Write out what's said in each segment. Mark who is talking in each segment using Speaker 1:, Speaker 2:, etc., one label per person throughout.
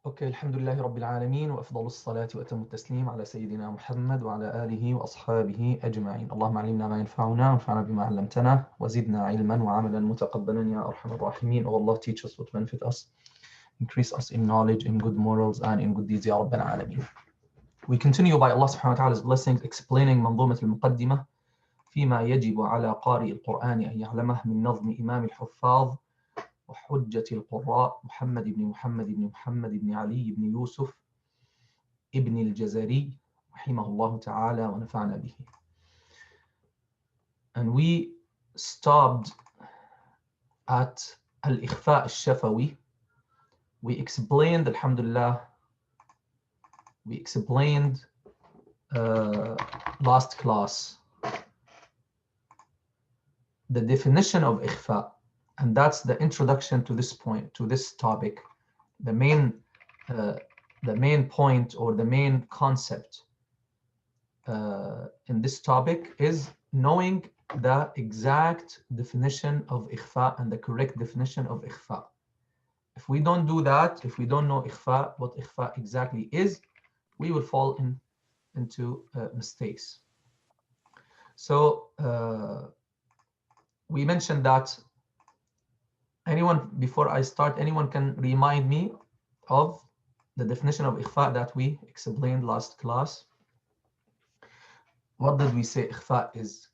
Speaker 1: أوكي، الحمد لله رب العالمين وأفضل الصلاة وأتم التسليم على سيدنا محمد وعلى آله وأصحابه أجمعين. اللهم علمنا ما ينفعنا وانفعنا بما علمتنا وزدنا علما وعملا متقبلا يا أرحم الراحمين. Oh Allah, teach us what benefit us, increase us in knowledge, in good morals and in good deeds يا رب العالمين. We continue by Allah subhanahu wa ta'ala's blessings explaining منظومة المقدمة فيما يجب على قارئ القرآن أن يعلمه من نظم إمام الحفاظ وحجة القراء محمد بن علي بن يوسف ابن الجزري رحمه الله تعالى ونفعنا به. And we stopped at Al-Ikhfa Ash-Shafawi. We explained, alhamdulillah, we explained last class the definition of ikhfa, and that's the introduction to this point, to this topic. The main point or the main concept in this topic is knowing the exact definition of ikhfa and the correct definition of ikhfa. If we don't do that, if we don't know ikhfa, what ikhfa exactly is, we will fall into mistakes. So we mentioned that before I start, anyone can remind me of the definition of ikhfa that we explained last class? What did we say ikhfa is?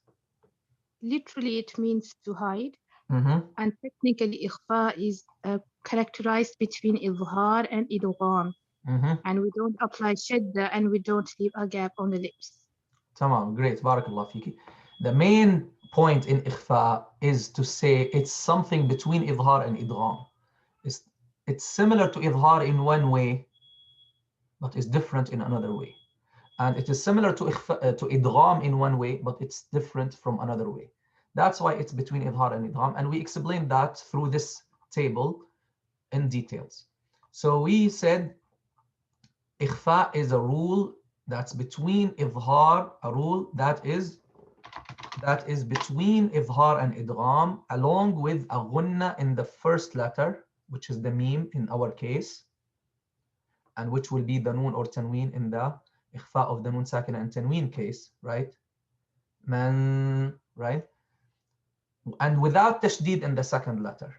Speaker 2: Literally, it means to hide.
Speaker 1: Mm-hmm.
Speaker 2: And technically, ikhfa is characterized between izhar and idgham.
Speaker 1: Mm-hmm.
Speaker 2: And we don't apply shadda and we don't leave a gap on the lips.
Speaker 1: Tamam, great, barakallah fiki. The main point in ikhfa is to say it's something between izhar and idgham. It's similar to izhar in one way, but it's different in another way. And it is similar to idgham in one way, but it's different from another way. That's why it's between idhar and idgham. And we explained that through this table in details. So we said ikhfa is a rule that's between idhar, a rule that is between idhar and idgham, along with a ghunna in the first letter, which is the meme in our case, and which will be the noon or tanween in the ikhfa of the noon sakina and tanween case, right? Man, right? And without tashdid in the second letter.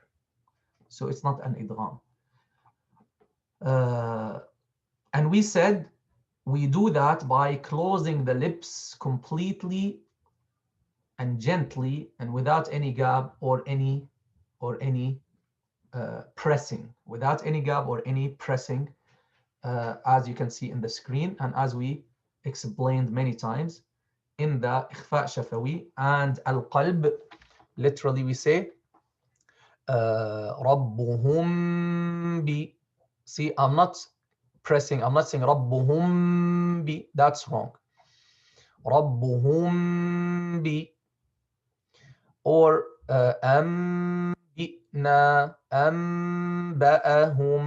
Speaker 1: So it's not an idgham. And we said we do that by closing the lips completely and gently and without any gap or any pressing, without any gap or any pressing, as you can see in the screen and as we explained many times in the Ikhfa Shafawi and Al-Qalb. Literally we say Rabbuhum bi. See, I'm not pressing, I'm not saying Rabbuhum bi, that's wrong. Rabbuhum bi. Or Ambina, Amba'ahum.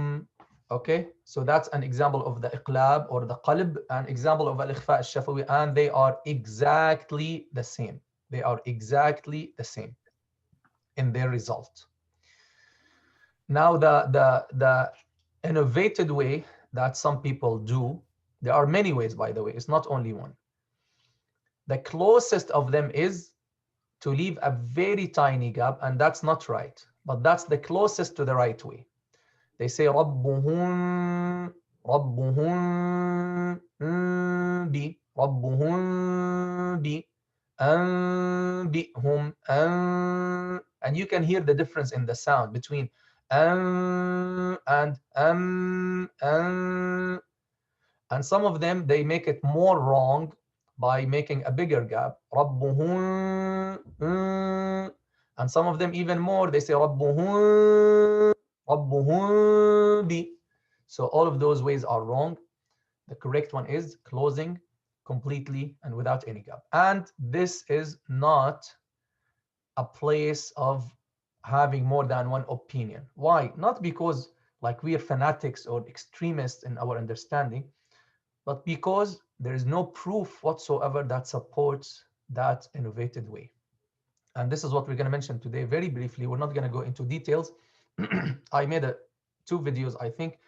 Speaker 1: Okay, so that's an example of the iqlab or the qalb, an example of al-ikhfa ash-shafawi, and they are exactly the same. They are exactly the same in their result. Now, the innovated way that some people do, there are many ways, by the way, it's not only one. The closest of them is to leave a very tiny gap, and that's not right, but that's the closest to the right way. They say Rabbuhum bi, Rabbuhum bi, Anbihum, and you can hear the difference in the sound between and and some of them they make it more wrong by making a bigger gap, Rabbuhum, and some of them even more, they say Rabbuhum bi. So all of those ways are wrong. The correct one is closing completely and without any gap. And this is not a place of having more than one opinion. Why? Not because like we are fanatics or extremists in our understanding, but because there is no proof whatsoever that supports that innovated way. And this is what we're going to mention today very briefly. We're not going to go into details. I made two videos, I think,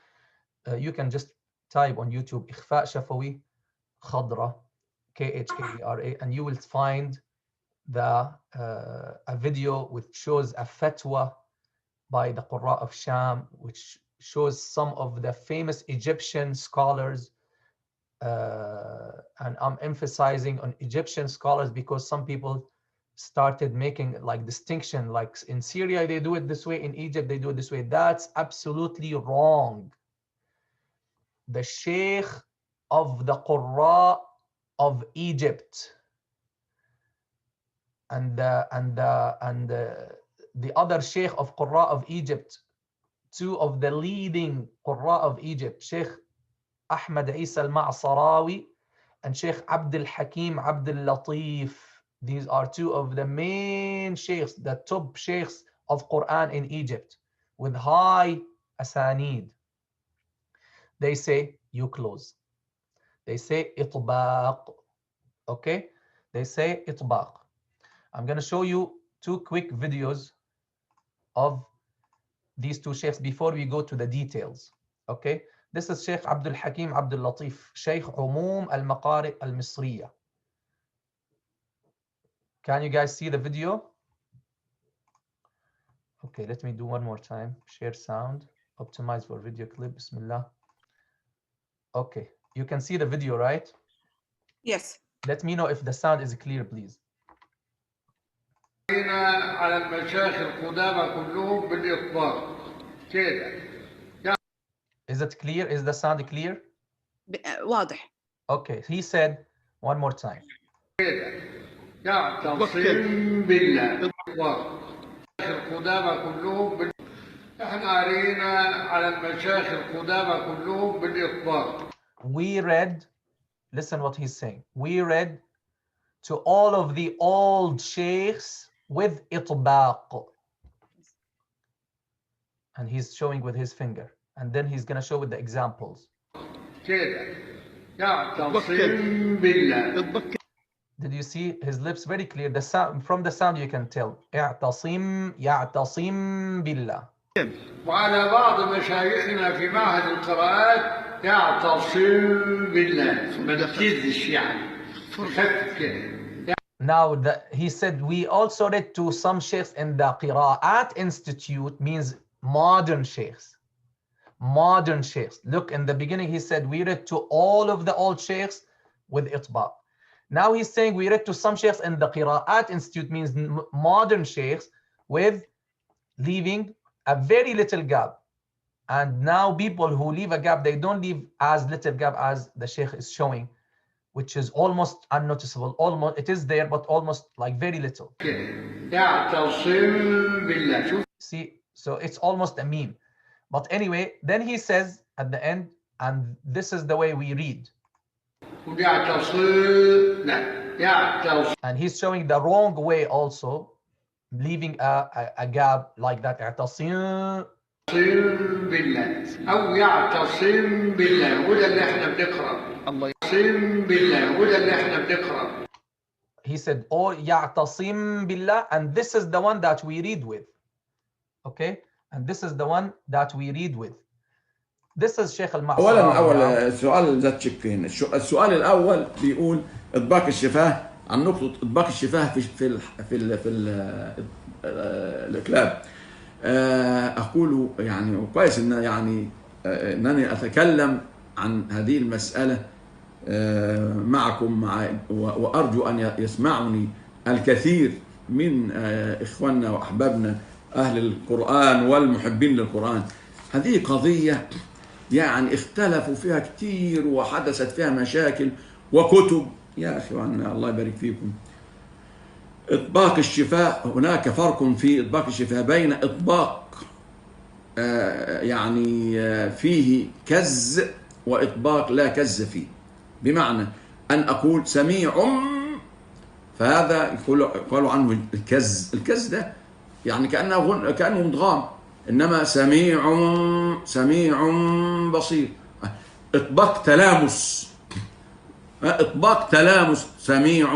Speaker 1: you can just type on YouTube Ikhfa Shafawi Khadra, Khadra, and you will find a video which shows a fatwa by the Qurra of Sham, which shows some of the famous Egyptian scholars. And I'm emphasizing on Egyptian scholars because some people started making like distinction, like in Syria they do it this way, in Egypt they do it this way. That's absolutely wrong. The Sheikh of the Qurra of Egypt and the other Sheikh of Qurra of Egypt, two of the leading Qurra of Egypt, Sheikh Ahmad Isa al-Ma'sarawi and Sheikh Abdul Hakim Abdul Latif. These are two of the main sheikhs, the top sheikhs of Quran in Egypt with high asanid. They say you close. They say itbaq. Okay? They say itbaq. I'm going to show you two quick videos of these two sheikhs before we go to the details. Okay? This is Sheikh Abdul Hakim Abdul Latif, Sheikh Umum al-Maqari al-Misriya. Can you guys see the video? Okay, let me do one more time. Share sound, optimize for video clip, Bismillah. Okay, you can see the video, right?
Speaker 3: Yes.
Speaker 1: Let me know if the sound is clear, please.
Speaker 4: على المشايخ القدامى كلهم بالإطباق كده.
Speaker 1: Is it clear? Is the sound clear?
Speaker 3: واضح.
Speaker 1: Okay, he said one more time.
Speaker 4: كده. يعتصم بالله الإطباق. القدامى كلهم احنا قرينا على المشايخ القدامى كلهم بالإطباق.
Speaker 1: We read, listen what he's saying. We read to all of the old sheikhs with itbaq. And he's showing with his finger. And then he's going to show with the examples.
Speaker 4: كده. يعتصم بالله.
Speaker 1: Did you see his lips very clear? The sound, from the sound you can tell. يعتصم بالله.
Speaker 4: وعلى بعض مشايخنا في معهد القراءات يعتصم بالله. ما تكذش يعني. خفف كده.
Speaker 1: Now, he said, we also read to some sheikhs in the Qira'at Institute, means modern sheikhs. Modern sheikhs. Look, in the beginning, he said, we read to all of the old sheikhs with itbaq. Now he's saying we read to some sheikhs in the Qira'at Institute, means modern sheikhs, with leaving a very little gap. And now people who leave a gap, they don't leave as little gap as the sheikh is showing, which is almost unnoticeable. Almost, it is there, but almost like very little. See, so it's almost a meme. But anyway, then he says at the end, and this is the way we read. And he's showing the wrong way also, leaving a gap like that.
Speaker 4: بالله أو يعتصم بالله وده اللي احنا بنقرأ. الله يعتصم بالله وده اللي احنا بنقرأ.
Speaker 1: He said, "Oh, يعتصم بالله," and this is the one that we read with. Okay, and this is the one that we read with. This is Sheikh al-Ma'sarawi.
Speaker 5: أولا السؤال ذات شقين. السؤال الأول بيقول إطباق الشفاه، عن نقطة إطباق الشفاه في الإقلاب. أقول يعني كويس إن يعني أنني أتكلم عن هذه المسألة معكم وأرجو أن يسمعني الكثير من إخواننا وأحبابنا أهل القرآن والمحبين للقرآن. هذه قضية يعني اختلفوا فيها كتير وحدثت فيها مشاكل وكتب. يا أخوانا الله يبارك فيكم. إطباق الشفاه، هناك فرق في إطباق الشفاه بين إطباق يعني فيه كز وإطباق لا كز فيه. بمعنى أن أقول سميع، فهذا يقولوا عنه الكز. الكز ده يعني كأنه مدغام، إنما سميع بصير. إطباق تلامس، إطباق تلامس، سميع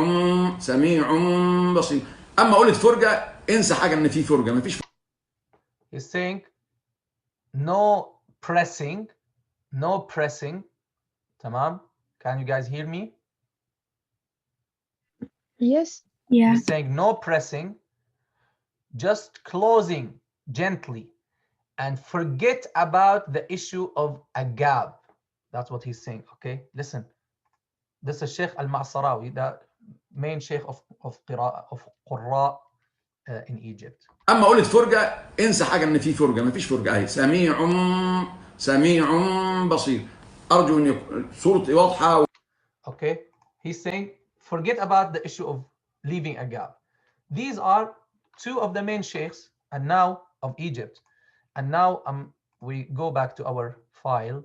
Speaker 5: بصير. أما قلت فرجة، انسى حاجة إن في فرجة، ما فيش فرجة.
Speaker 1: He's saying no pressing, no pressing. Tamam? Can you guys hear me?
Speaker 2: Yes.
Speaker 1: He's saying no pressing, just closing gently, and forget about the issue of a gap. That's what he's saying. Okay, listen. This is Sheikh Al-Ma'sarawi, the main Sheikh of Qurra in Egypt.
Speaker 5: اما قلت فرجه انسى حاجه ان في فرجه، ما فيش فرجه اهي. سميع بصير. ارجو ان صورتي واضحه.
Speaker 1: Okay, he's saying forget about the issue of leaving a gap. These are two of the main sheikhs and now of Egypt. And now we go back to our file.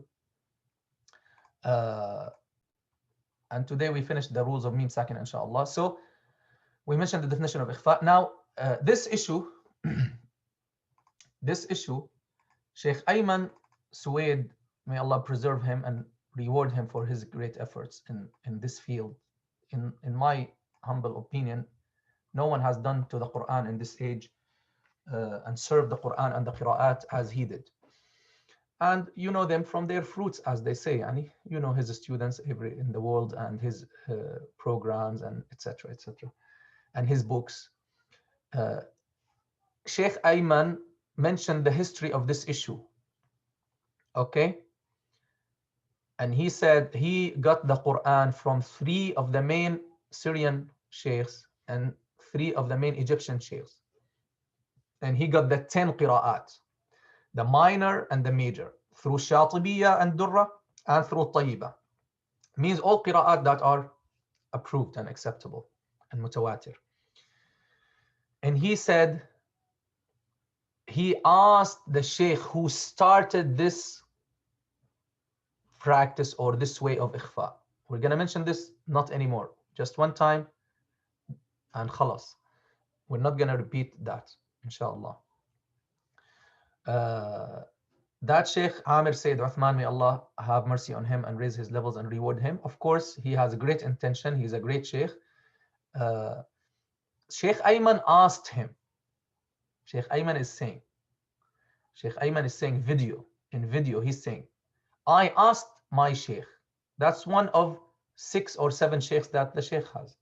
Speaker 1: And today we finished the rules of Mim Sakin, inshallah. So we mentioned the definition of Ikhfa. Now, this issue, Sheikh Ayman Suwaid, may Allah preserve him and reward him for his great efforts in this field. In my humble opinion, no one has done to the Quran in this age and served the Quran and the Qira'at as he did. And you know them from their fruits, as they say. And you know his students in the world and his programs and etc. and his books. Sheikh Ayman mentioned the history of this issue. Okay? And he said he got the Quran from 3 of the main Syrian sheikhs and 3 of the main Egyptian sheikhs. And he got the 10 qira'at, the minor and the major, through Shatibiyya and Durra and through Tayyiba. Means all qira'at that are approved and acceptable and mutawatir. And he said, he asked the sheikh who started this practice or this way of ikhfa. We're going to mention this not anymore, just one time and khalas. We're not going to repeat that, inshallah. That Sheikh Amir Sayyid Uthman, may Allah have mercy on him and raise his levels and reward him. Of course, he has a great intention. He's a great Sheikh. Sheikh Ayman asked him. Sheikh Ayman is saying in video, he's saying, I asked my Sheikh. That's one of 6 or 7 Sheikhs that the Sheikh has.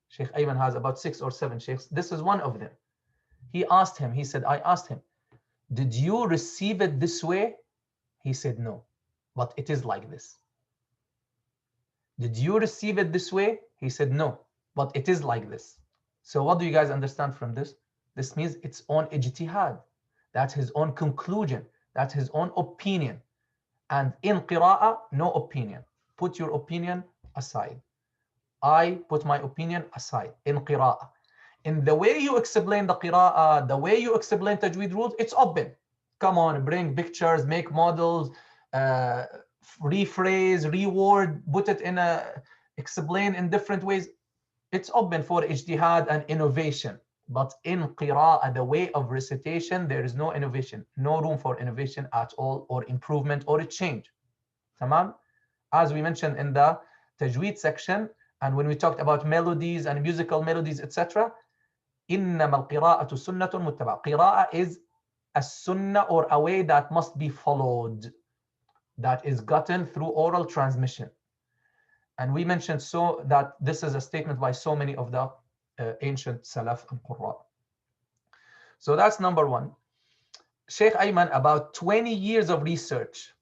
Speaker 1: Sheikh Ayman has about 6 or 7 Sheikhs. This is one of them. He asked him, he said, I asked him, did you receive it this way? He said, no, but it is like this. Did you receive it this way? He said, no, but it is like this. So what do you guys understand from this? This means its own ijtihad. That's his own conclusion. That's his own opinion. And in qira'ah, no opinion. Put your opinion aside. I put my opinion aside in qira'ah. In the way you explain the qira'ah, the way you explain tajweed rules, it's open. Come on, bring pictures, make models, rephrase, reword, put it in explain in different ways. It's open for ijtihad and innovation. But in qira'ah, the way of recitation, there is no innovation, no room for innovation at all, or improvement, or a change. Tamam? As we mentioned in the tajweed section, and when we talked about melodies and musical melodies, etc., إنما القراءة سنة متبعة. Qira'ah is a sunnah or a way that must be followed, that is gotten through oral transmission. And we mentioned so that this is a statement by so many of the ancient Salaf and Qurra. So that's number one. Sheikh Ayman, about 20 years of research.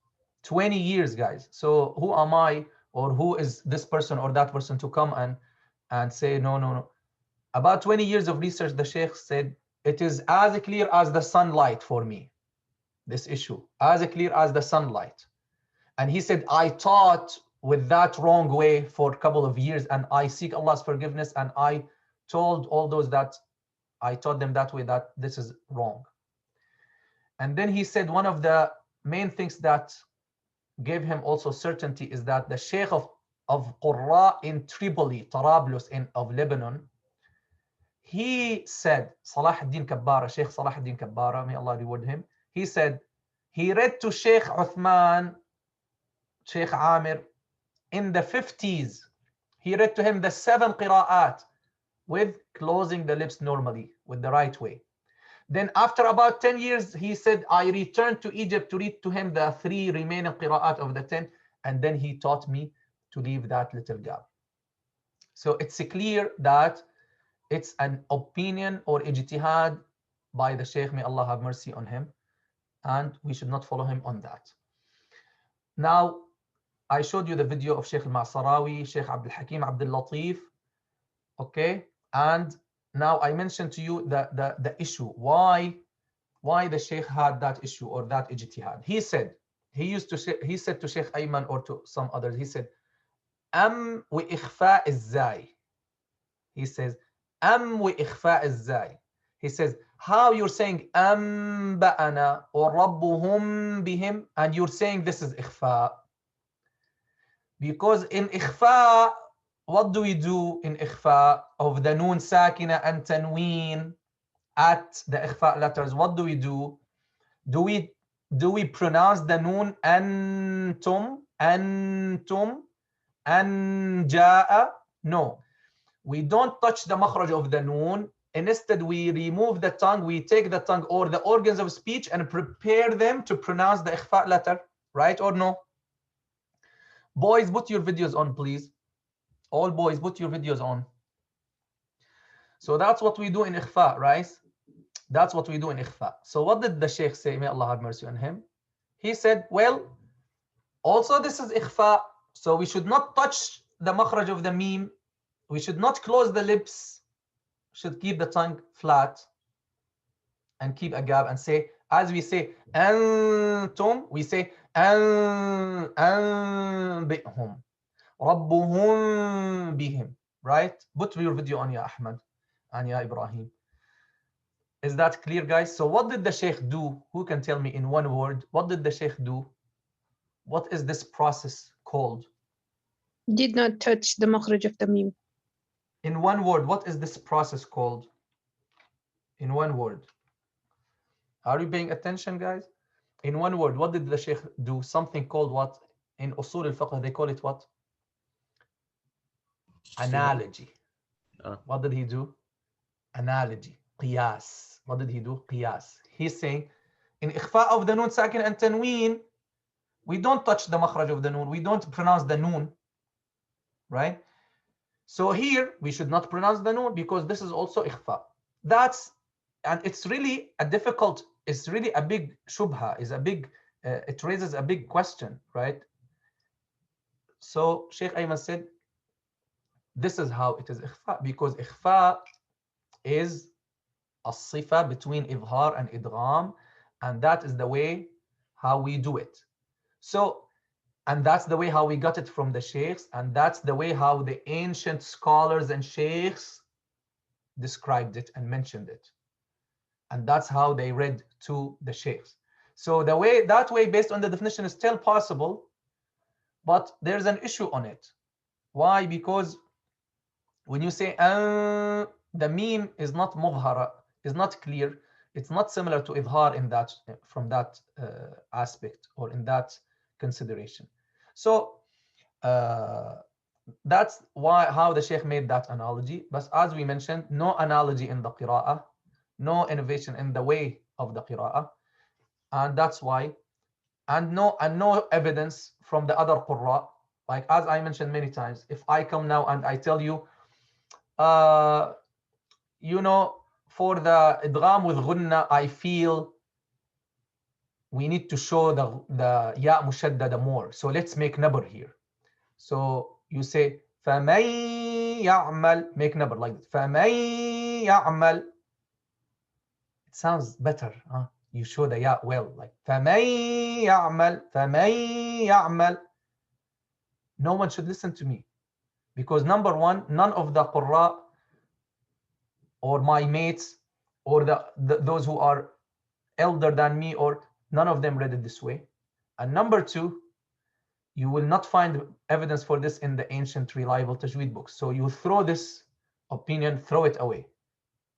Speaker 1: 20 years, guys. So who am I, or who is this person or that person to come and say, no. About 20 years of research, the Sheikh said, it is as clear as the sunlight for me, this issue, as clear as the sunlight. And he said, I taught with that wrong way for a couple of years, and I seek Allah's forgiveness, and I told all those that I taught them that way, that this is wrong. And then he said, one of the main things that gave him also certainty is that the Sheikh of Qurra in Tripoli, Tarablus of Lebanon, he said, Salah ad-Din Kabbara, Sheikh Salah ad-Din Kabbara, may Allah reward him, he said, he read to Sheikh Uthman, Sheikh Amir, in the 50s. He read to him the 7 qira'at with closing the lips normally, with the right way. Then after about 10 years, he said, I returned to Egypt to read to him the 3 remaining qira'at of the 10. And then he taught me to leave that little gap. So it's clear that it's an opinion or ijtihad by the Shaykh, may Allah have mercy on him. And we should not follow him on that. Now, I showed you the video of Sheikh Al-Ma'sarawi, Sheikh Abdul Hakim Abdul Latif. Okay. And now I mentioned to you the issue. Why the Sheikh had that issue or that ijtihad. He said to Sheikh Ayman or to some others, he said, wa ikhfa az-zai. He says, wa ikhfa az-zai. He says, how you're saying ba'ana or rabbuhum bihim, and you're saying this is ikhfa. Because in ikhfa, what do we do in ikhfa of the noon sakina and tanween at the ikhfa letters? What do we do? Do we pronounce the noon antum, antum, anja'a? No. We don't touch the makhraj of the noon. Instead, we remove the tongue. We take the tongue or the organs of speech and prepare them to pronounce the ikhfa letter. Right or no? Boys, put your videos on, please. All boys, put your videos on. So that's what we do in ikhfa, right? That's what we do in ikhfa. So what did the Shaykh say? May Allah have mercy on him. He said, well, also this is ikhfa. So we should not touch the makhraj of the meme. We should not close the lips. Should keep the tongue flat and keep a gap and say, as we say, antum, we say, an bihum. Rabbuhum bihim. Right? Put your video on, Ya Ahmad and Ya Ibrahim. Is that clear, guys? So what did the Shaykh do? Who can tell me in one word? What did the Shaykh do? What is this process called?
Speaker 2: Did not touch the makhraj of the meme.
Speaker 1: In one word, what is this process called? In one word. Are you paying attention, guys? In one word, what did the Shaykh do? Something called what? In Usul al-Fiqh, they call it what? Analogy. What did he do? Analogy. Qiyas. What did he do? Qiyas. He's saying, in ikhfa of the noon sakin and tanween, we don't touch the makhraj of the noon. We don't pronounce the noon. Right? So here, we should not pronounce the noon because this is also ikhfa. And it's really a difficult, it's really a big shubha, it raises a big question, right? So Sheikh Ayman said, this is how it is ikhfa, because ikhfa is a sifa between idhar and idgham, and that is the way how we do it. So, and that's the way how we got it from the sheikhs, and that's the way how the ancient scholars and sheikhs described it and mentioned it. And that's how they read to the sheikhs. So that way, based on the definition, is still possible, but there's an issue on it. Why? Because when you say the meme is not mudhara, is not clear, it's not similar to idhar in that, from that aspect or in that consideration. So that's how the Shaykh made that analogy. But as we mentioned, no analogy in the qira'ah, no innovation in the way of the qira'ah, and that's why, and no evidence from the other qurra. Like as I mentioned many times, if I come now and I tell you, you know, for the idgham with ghunna, I feel we need to show the ya mushaddada more. So let's make nabr here. So you say فَمَن يَعْمَلْ, make nabr like this. فَمَن يَعْمَلْ. It sounds better, huh? You show the ya well, like فَمَن يَعْمَلْ, فَمَن يَعْمَلْ. No one should listen to me, because number one, none of the qurra or my mates or those who are elder than me, or none of them read it this way. And number two, you will not find evidence for this in the ancient reliable tajweed books. So you throw this opinion, throw it away.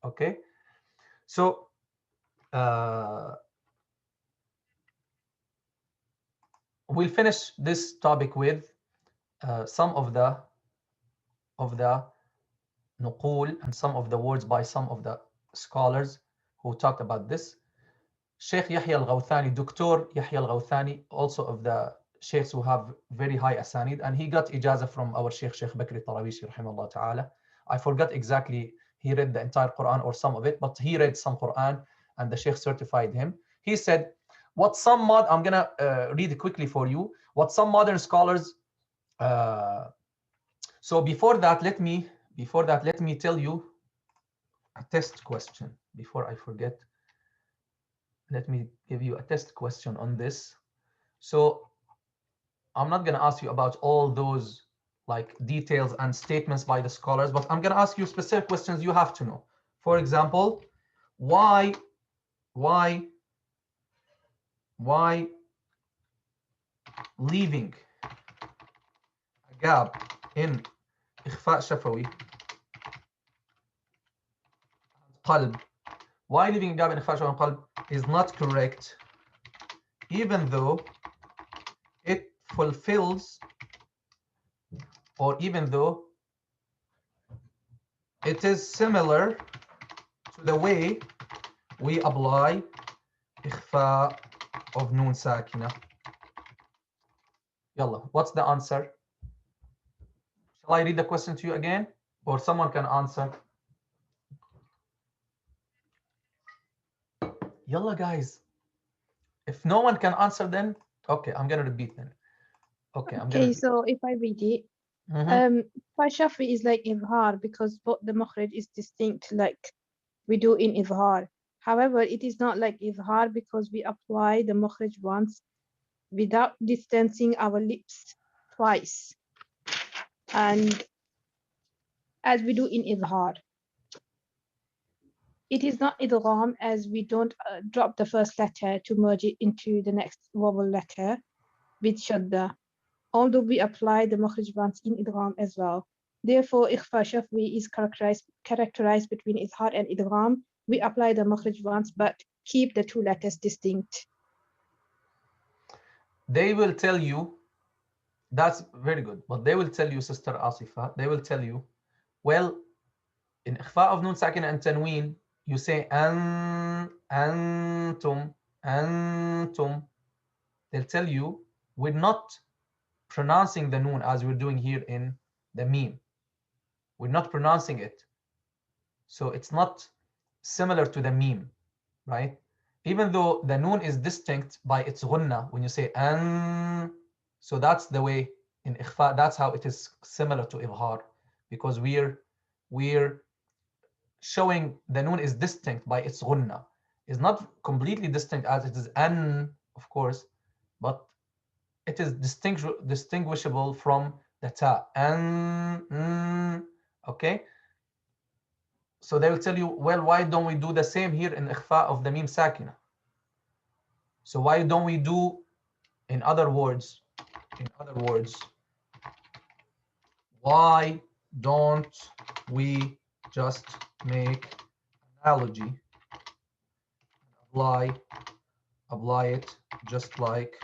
Speaker 1: Okay? So we'll finish this topic with some of the nuqul and some of the words by some of the scholars who talked about this. Sheikh Yahya Al-Ghawthani, Dr. Yahya Al-Ghawthani, also of the sheikhs who have very high asanid, and he got ijazah from our Sheikh Bakr Tarawishi, rahimahullah ta'ala. I forgot exactly, he read the entire Quran or some of it, but he read some Quran and the Sheikh certified him. He said, I'm gonna read it quickly for you, what some modern scholars, so before that, let me tell you a test question before I forget. Let me give you a test question on this. So I'm not going to ask you about all those like details and statements by the scholars, but I'm going to ask you specific questions you have to know. For example, why leaving a gap in Ikhfa Shafawi Qalb, why leaving a gap in Ikhfa Shafawi Qalb is not correct, even though it fulfills, or even though it is similar to the way we apply Ikhfa of Noon Sakina. Yalla, what's the answer? Shall I read the question to you again? Or someone can answer? Yalla, guys. If no one can answer, then okay, I'm gonna repeat then.
Speaker 2: Okay, so if I read it, Shafi is like Ithhar because both the Makhraj is distinct like we do in Ithhar. However, it is not like Ithhar because we apply the Makhraj once without distancing our lips twice, and as we do in Ithhar. It is not idgham as we don't drop the first letter to merge it into the next vowel letter with shadda, although we apply the makhraj once in idgham as well. Therefore, Ikhfa Shafawi is characterized between Ithhar and idgham. We apply the makhraj once but keep the two letters distinct.
Speaker 1: They will tell you, that's very good, but they will tell you, Sister Asifa, they will tell you, well, in Ikhfa of Nun Sakin and Tanween, you say antum. They'll tell you we're not pronouncing the Noon as we're doing here in the Meme. We're not pronouncing it. So it's not similar to the Meme, right? Even though the Noon is distinct by its Ghunna, when you say an, so that's the way in Ikhfa, that's how it is similar to Ibhar, because we're showing the Noon is distinct by its Ghunna. It's not completely distinct as it is an, of course, but it is distinguishable from the ta. Okay? So they will tell you, well, why don't we do the same here in Ikhfa of the Mim Sakina? So why don't we do, in other words, why don't we just make analogy, apply it just like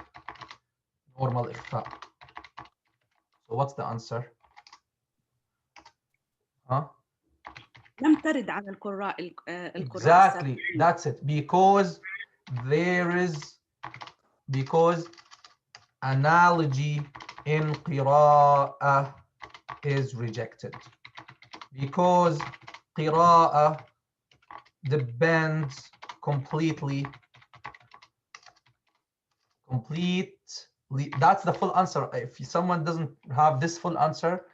Speaker 1: normal Ikhfa? So what's the answer? Huh?
Speaker 3: لم ترد على القراء
Speaker 1: Exactly, that's it. Because analogy in qira'ah is rejected. Because qira'ah depends completely. That's the full answer. If someone doesn't have this full answer,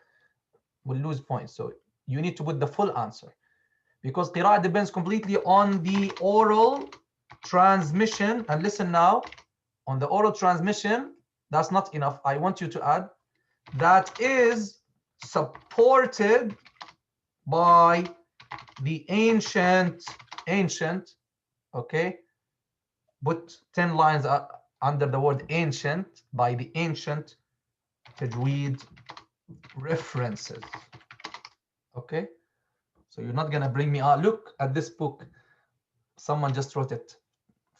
Speaker 1: we'll lose points. So you need to put the full answer. Because qira'ah depends completely on the oral transmission. And listen now, on the oral transmission, that's not enough. I want you to add, that is supported by the ancient, okay? Put 10 lines under the word ancient, by the ancient tajweed references, okay? So you're not gonna bring me, look at this book, someone just wrote it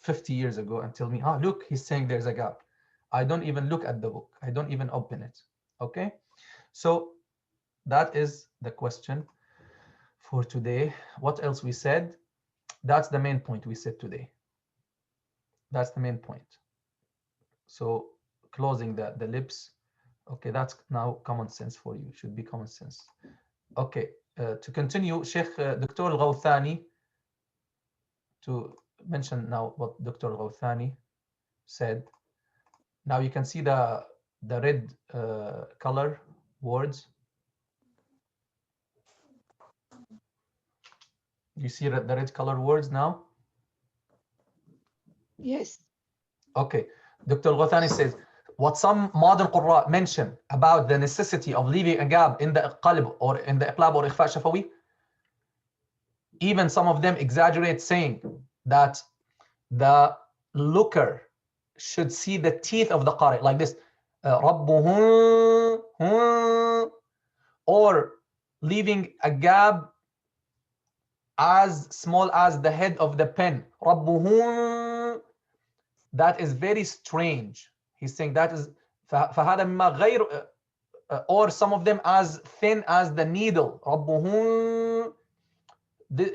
Speaker 1: 50 years ago, and tell me, look, he's saying there's a gap. I don't even look at the book. I don't even open it, okay? So that is the question for today. What else we said? That's the main point we said today. That's the main point. So closing the lips. Okay, that's now common sense for you. Should be common sense. Okay, to continue, Sheikh Dr. Al-Ghawthani, to mention now what Dr. Al-Ghawthani said. Now you can see the red color words. You see the red color words now?
Speaker 2: Yes.
Speaker 1: Okay, Dr. Al-Ghawthani says, what some modern Qurra mention about the necessity of leaving a gap in the qalb or in the iqlab or ikhfa shafawi, even some of them exaggerate, saying that the looker should see the teeth of the qari like this, or leaving a gap as small as the head of the pen. That is very strange. He's saying that is فهذا مما غير, or some of them as thin as the needle.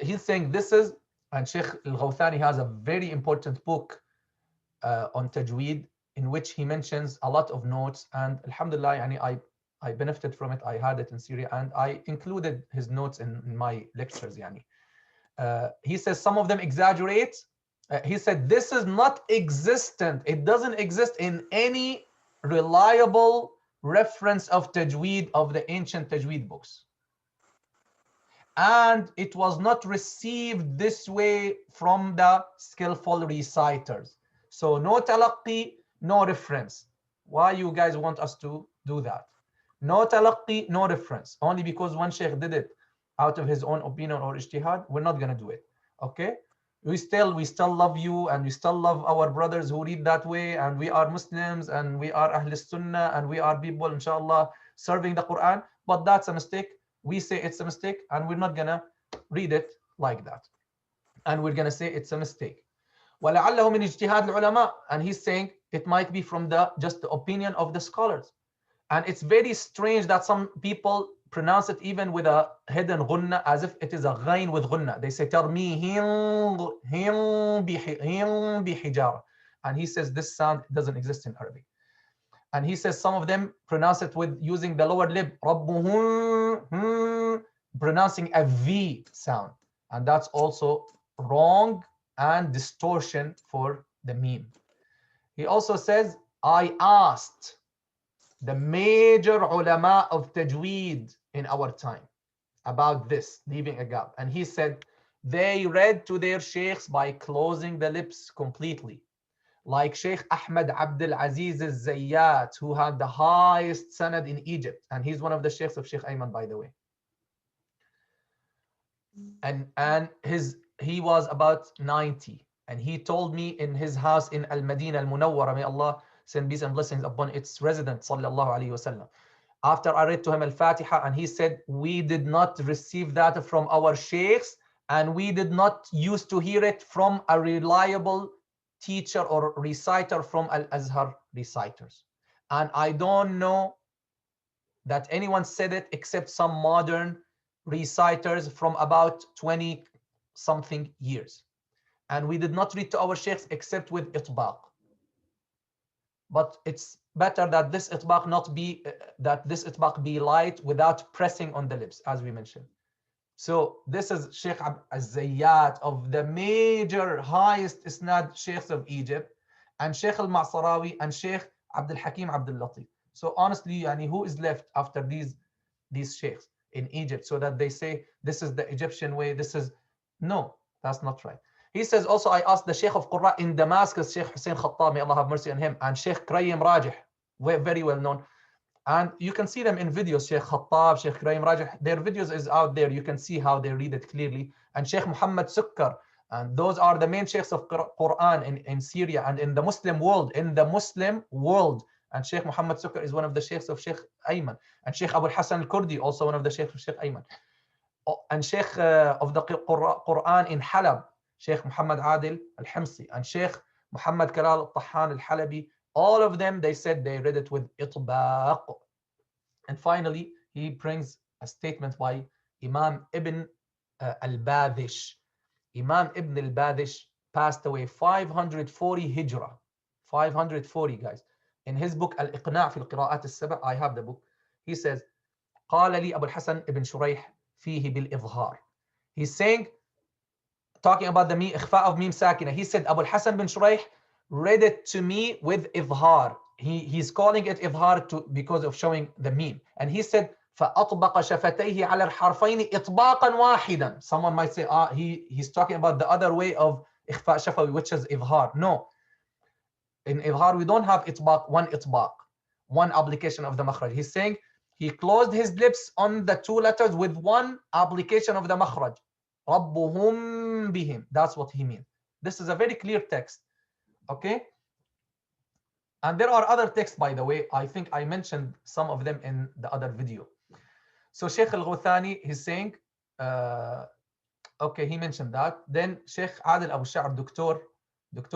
Speaker 1: He's saying this is, and Sheikh Al-Ghawthani has a very important book on tajweed in which he mentions a lot of notes, and alhamdulillah, I benefited from it. I had it in Syria and I included his notes in my lectures. He says some of them exaggerate. He said this is not existent. It doesn't exist in any reliable reference of tajweed of the ancient tajweed books. And it was not received this way from the skillful reciters. So no talaqqi, no reference. Why you guys want us to do that? No talaqqi, no reference. Only because one sheikh did it out of his own opinion or ijtihad, we're not going to do it. Okay? We still love you, and we still love our brothers who read that way, and we are Muslims, and we are Ahl Sunnah, and we are people, inshallah, serving the Quran. But that's a mistake. We say it's a mistake, and we're not going to read it like that. And we're going to say it's a mistake. وَلَعَلَّهُ مِنْ اجْتِهَادِ الْعُلَمَاء. And he's saying it might be from just the opinion of the scholars. And it's very strange that some people pronounce it even with a hidden ghunna, as if it is a ghain with ghunna. They say تَرْمِيهِمْ بِحِجَارَةٍ. And he says this sound doesn't exist in Arabic. And he says some of them pronounce it with using the lower lip, pronouncing a V sound. And that's also wrong and distortion for the meme. He also says, I asked the major ulama of tajweed in our time about this, leaving a gap. And he said they read to their sheikhs by closing the lips completely. Like Sheikh Ahmed Abdul Aziz al-Zayyat, who had the highest sanad in Egypt. And he's one of the sheikhs of Sheikh Ayman, by the way. And he was about 90. And he told me in his house in Al-Madinah Al-Munawwara, may Allah send peace and blessings upon its resident, sallallahu alayhi wasallam. After I read to him Al-Fatiha, and he said, we did not receive that from our sheikhs, and we did not used to hear it from a reliable teacher or reciter from Al-Azhar reciters. And I don't know that anyone said it except some modern reciters from about 20 something years. And we did not read to our sheikhs except with itbaq. But it's better that this itbaq be light without pressing on the lips, as we mentioned. So this is Sheikh al-Zayyat of the major highest isnad sheikhs of Egypt, and Sheikh al-Ma'sarawi and Sheikh Abdul Hakim Abdul Latif. So honestly, who is left after these sheikhs in Egypt, so that they say this is the Egyptian way? No, that's not right. He says also, I asked the Sheikh of Qurra in Damascus, Sheikh Hussein Khattab, may Allah have mercy on him, and Sheikh Krayyim Rajih, very well known. And you can see them in videos, Sheikh Khattab, Sheikh Krayyim Rajih, their videos is out there. You can see how they read it clearly. And Sheikh Muhammad Sukkar, and those are the main sheikhs of Quran in Syria and in the Muslim world. And Sheikh Muhammad Sukkar is one of the sheikhs of Sheikh Ayman. And Sheikh Abu Hassan al-Kurdi, also one of the sheikhs of Sheikh Ayman. And Sheikh of the Quran in Halab, Sheikh Muhammad Adil al-Himsi, and Sheikh Muhammad Kalal al-Tahan al-Halabi. All of them, they said they read it with itbaq. And finally, he brings a statement by Imam Ibn al-Badhish. Imam Ibn al-Badish passed away 540 Hijrah. 540, guys. In his book Al-Iqna' fi al-Qira'at al-Sab', I have the book. He says, قال لي أبو الحسن ابن شريح فيه بالإظهار. He's saying, talking about the ikhfa of mim sakina. He said, Abu al-Hasan bin Shuraih read it to me with idhar. He's calling it idhar because of showing the meme. And he said, فأطبق شفتيه على الحرفين إطباقا واحدا. Someone might say, he's talking about the other way of ikhfa shafawi, which is idhar. No. In idhar, we don't have itbaq, one application of the makhraj. He's saying he closed his lips on the two letters with one application of the makhraj. رَبُّهُمْ بِهِمْ. That's what he means. This is a very clear text. Okay? And there are other texts, by the way. I think I mentioned some of them in the other video. So Sheikh Al-Ghuthani, he's saying, okay, he mentioned that. Then Sheikh Adil Abu Sha'ar, Dr.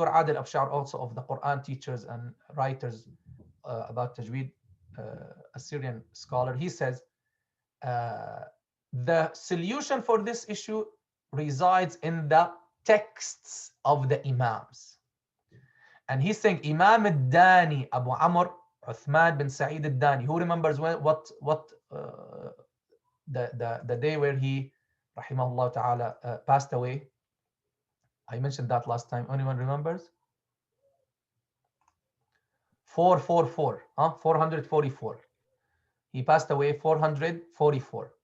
Speaker 1: Adil Abu Sha'ar, also of the Quran teachers and writers about Tajweed, a Syrian scholar, he says, the solution for this issue resides in the texts of the Imams. And he's saying Imam al-Dani, Abu Amr, Uthman bin Sa'id al-Dani. Who remembers what the day where he, rahimahullah ta'ala, passed away? I mentioned that last time. Anyone remembers? 444, 444. He passed away 444.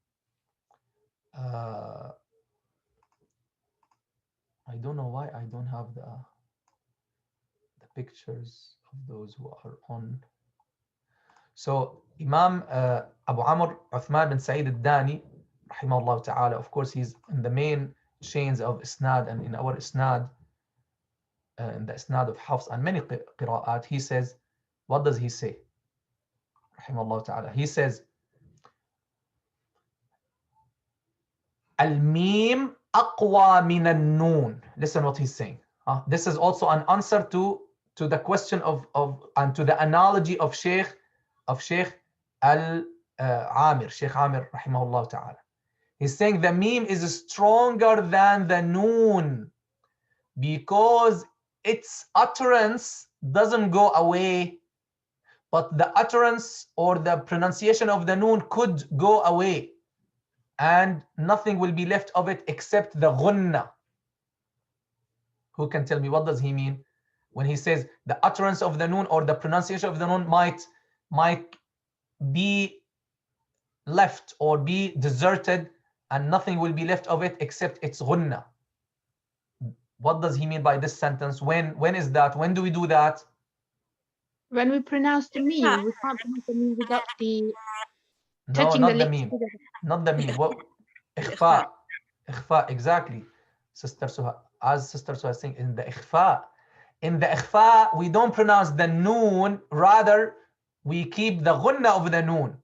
Speaker 1: I don't know why I don't have the pictures of those who are on. So Imam Abu Amr Uthman bin Sa'id al-Dani, rahimahullah ta'ala, of course he's in the main chains of Isnad, and in our Isnad, in the Isnad of Hafs and many qira'at, he says, what does he say? Rahimahullah ta'ala. He says, Al-Mim aqwa min al-Noon. Listen what he's saying. This is also an answer to the question of and to the analogy of Sheikh Al-Amir, Sheikh Amir, rahimahullah ta'ala. He's saying the meme is stronger than the noon because its utterance doesn't go away, but the utterance or the pronunciation of the noon could go away and nothing will be left of it except the ghunna. Who can tell me what does he mean when he says the utterance of the noon or the pronunciation of the noon might be left or be deserted and nothing will be left of it except its ghunna? What does he mean by this sentence? When is that? When do we do that?
Speaker 2: When we pronounce the meme, we can't pronounce the meme without the
Speaker 1: touching the lips. Not the meme. What? Ikhfa. Ikhfa, exactly. Sister Suha, as Sister Suha is saying, in the ikhfa, we don't pronounce the noon, rather we keep the ghunna of the noon.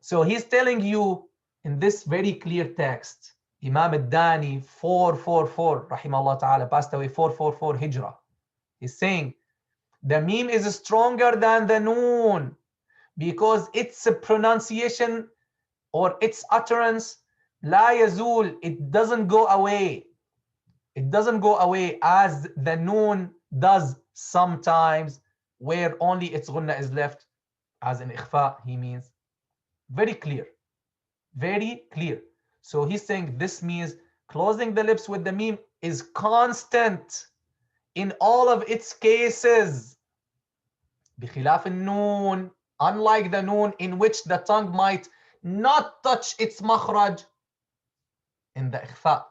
Speaker 1: So he's telling you in this very clear text, Imam al-Dani 444, rahimahullah ta'ala, passed away 444 Hijrah. He's saying the meme is stronger than the noon because its pronunciation or its utterance, la yazul, it doesn't go away. It doesn't go away as the noon does sometimes, where only its ghunna is left, as in ikhfa, he means. Very clear. Very clear. So he's saying this means closing the lips with the meme is constant in all of its cases. بخلاف النون, unlike the noon in which the tongue might not touch its makhraj in the ikhfa.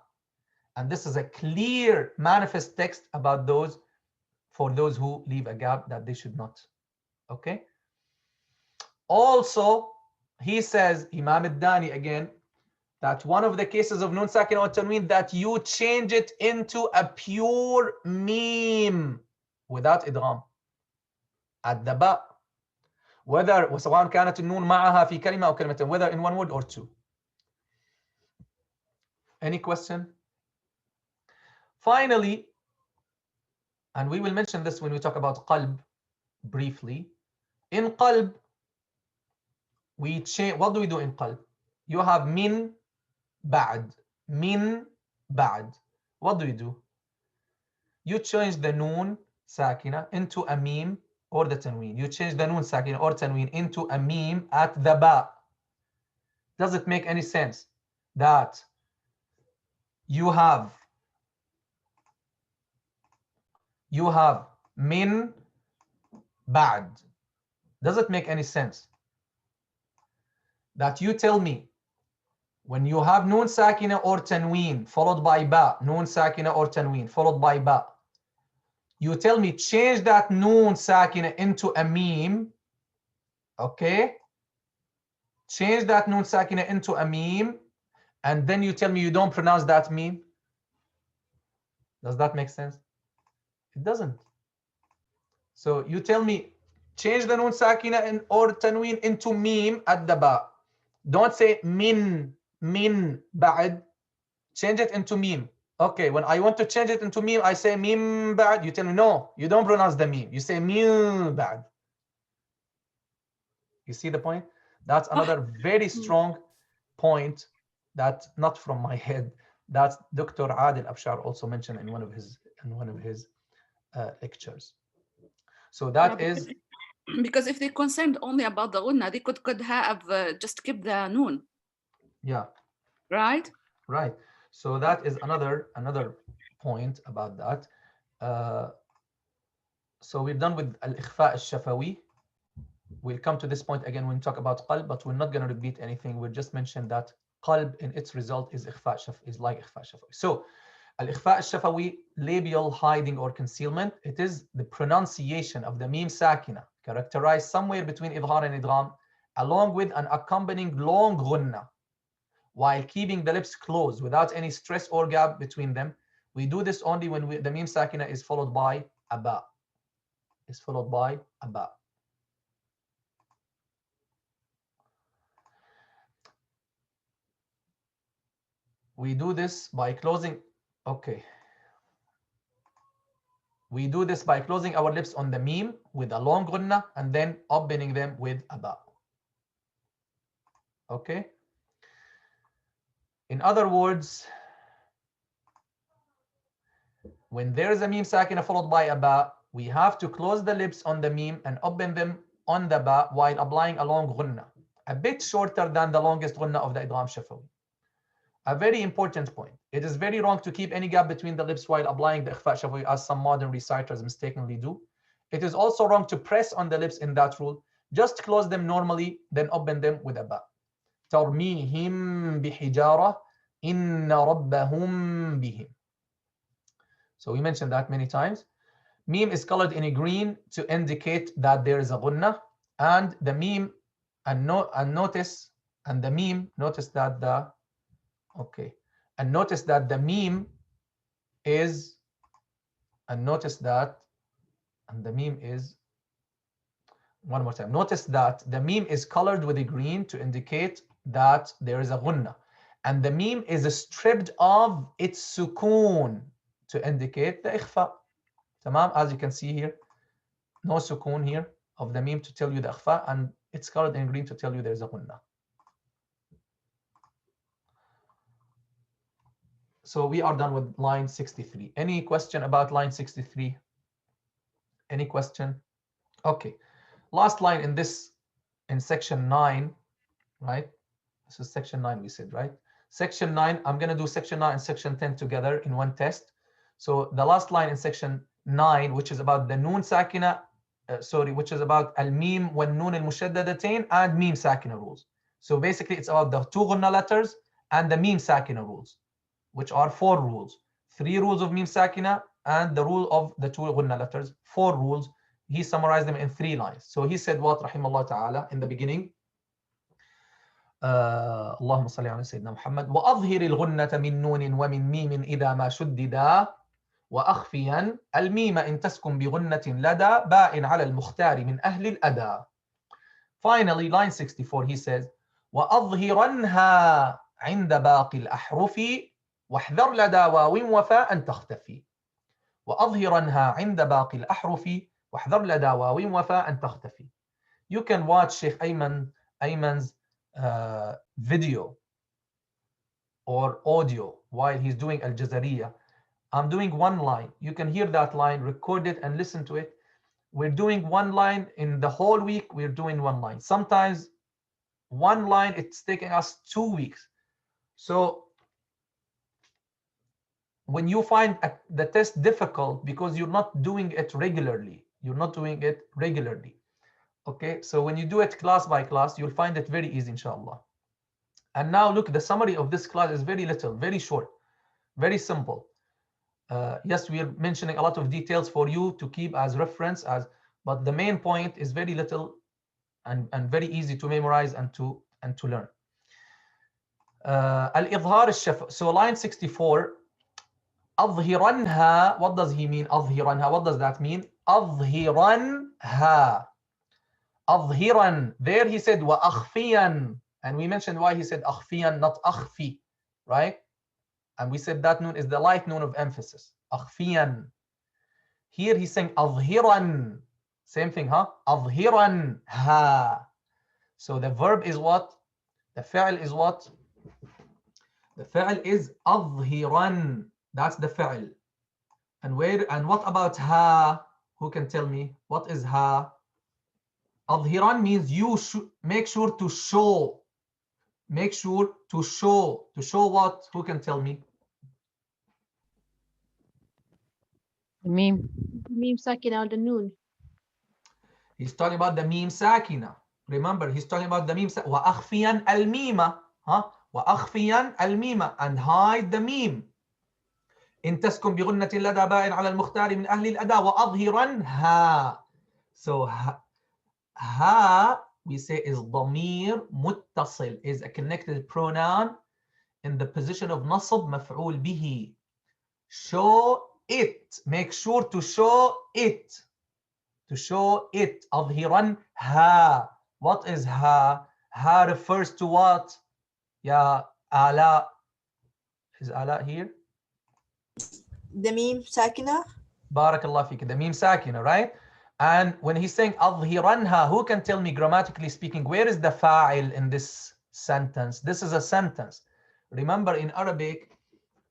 Speaker 1: And this is a clear manifest text about those, for those who leave a gap that they should not. Okay. Also, he says, Imam al-Dani again, that one of the cases of nun sakin or tanween that you change it into a pure meme without idgham at the ba, whether وسواء كانت النون معها في كلمة أو كلمتين, whether in one word or two. Any question? Finally, and we will mention this when we talk about qalb briefly. In qalb, we change. What do we do in qalb? You have min ba'd, min ba'd. what do? You change the noon sakina into a meme or the tanween. You change the noon sakina or tanween into a meme at the ba. Does it make any sense that you have min ba'd? Does it make any sense that you tell me when you have noon sakina or tanween followed by ba, noon sakina or tanween followed by ba, you tell me change that noon sakina into a meme, okay? Change that noon sakina into a meme, and then you tell me you don't pronounce that meme. Does that make sense? It doesn't. So you tell me change the noon sakina or tanween into meme at the ba. Don't say min ba'd. Change it into meme. Okay, when I want to change it into meme, I say mim ba'd. You tell me no, you don't pronounce the meme. You say mim ba'd. You see the point? That's another very strong point that not from my head. That Dr. Adil Abshar also mentioned in one of his lectures. So that is
Speaker 3: because if they concerned only about the ghunna, they could have just kept the noon.
Speaker 1: Yeah.
Speaker 3: Right.
Speaker 1: Right. So that is another point about that. So we're done with Al-Ikhfa Ash-Shafawi. We'll come to this point again when we talk about qalb, but we're not going to repeat anything. We'll just mention that qalb in its result is like Ikhfa Ash-Shafawi. So Al-Ikhfa Ash-Shafawi, labial hiding or concealment, it is the pronunciation of the meme sakina, characterized somewhere between idghar and idgham, along with an accompanying long ghunna, while keeping the lips closed without any stress or gap between them. We do this only when the meme sakina is followed by a ba. We do this by closing, okay. We do this by closing our lips on the meme with a long ghunna and then opening them with a ba. Okay. In other words, when there is a meme sakina followed by a ba, we have to close the lips on the meme and open them on the ba while applying a long ghunna, a bit shorter than the longest ghunna of the idgham shafawi. A very important point. It is very wrong to keep any gap between the lips while applying the ikhfa shafawi, as some modern reciters mistakenly do. It is also wrong to press on the lips in that rule. Just close them normally, then open them with a ba. ترميهم بحجارة إن ربهم بهم. So we mentioned that many times. Meme is colored in a green to indicate that there is a ghunna, and the meme notice that the meme one more time. Notice that the meme is colored with a green to indicate that there is a ghunna, and the meme is stripped of its sukoon to indicate the ikhfa. Tamam, as you can see here, no sukoon here of the meme to tell you the ikhfa, and it's colored in green to tell you there's a ghunna. So we are done with line 63. Any question about line 63? Any question? Okay. Last line in section 9, right? This is section 9 we said, right? Section 9, I'm going to do section 9 and section 10 together in one test. So the last line in section 9, which is about the noon sakina, which is about al-mim wa noon al-mushaddadatain and meme sakina rules. So basically it's about the two ghunna letters and the meme sakina rules, which are 4 rules. 3 rules of meme sakina and the rule of the two ghunna letters, 4 rules. He summarized them in 3 lines. So he said what, rahimahullah ta'ala, in the beginning, اللهم صل على سيدنا محمد وأظهر الغنة من نون ومن ميم إذا ما شددا وأخفيا الميم إن تسكن بغنة لدى باء على المختار من أهل الأدى. Finally, line 64, he says وأظهرنها عند باقي الأحرف واحذر لدى واو وفاء تختفي. وأظهرنها عند باقي الأحرف واحذر لدى واو وفاء تختفي. You can watch Sheikh Ayman's video or audio while he's doing Al-Jazariyya I'm doing one line. You can hear that line, record it and listen to it. We're doing one line in the whole week. We're doing one line. Sometimes one line, it's taking us 2 weeks. So when you find the test difficult because you're not doing it regularly, okay? So when you do it class by class, you'll find it very easy, inshallah. And now look, the summary of this class is very little, very short, very simple. Yes, we are mentioning a lot of details for you to keep as reference, but the main point is very little and very easy to memorize and to learn. Al-Ithhar Ash-Shafawi. So line 64, أظهرنها. What does he mean? أظهرنها. What does that mean? أظهرنها. أظهرا. There he said وأخفيا. And we mentioned why he said أخفيا, not أخفي, right? And we said that noon is the light noon of emphasis. أخفيا. Here he's saying أظهرا. Same thing, huh? أظهرنها. So the verb is what? The فعل is what? The فعل is أظهرا. That's the فعل. And what about ha? Who can tell me? What is ha? أظهرا means you should make sure to show. Make sure to show. To show what? Who can tell me?
Speaker 6: The meme.
Speaker 2: Meme sakina or the noon.
Speaker 1: He's talking about the meme sakina. Remember, he's talking about the meme sakina. وأخفيا الميم. Huh? وأخفيا الميم. And hide the meme. إن تسكن بغنة لدى باء على المختار من أهل الأداء وأظهرا ها. So ha we say is ضمير متصل, is a connected pronoun in the position of نصب مفعول به. Show it. Make sure to show it. To show it. أظهرا ha. What is ha? Ha refers to what? Ya Ala. Is Ala here?
Speaker 7: The meme sakina.
Speaker 1: Barakallah fik. The meme sakina, right? And when he's saying أظهرنها, who can tell me grammatically speaking, where is the fa'il in this sentence? This is a sentence. Remember, in Arabic,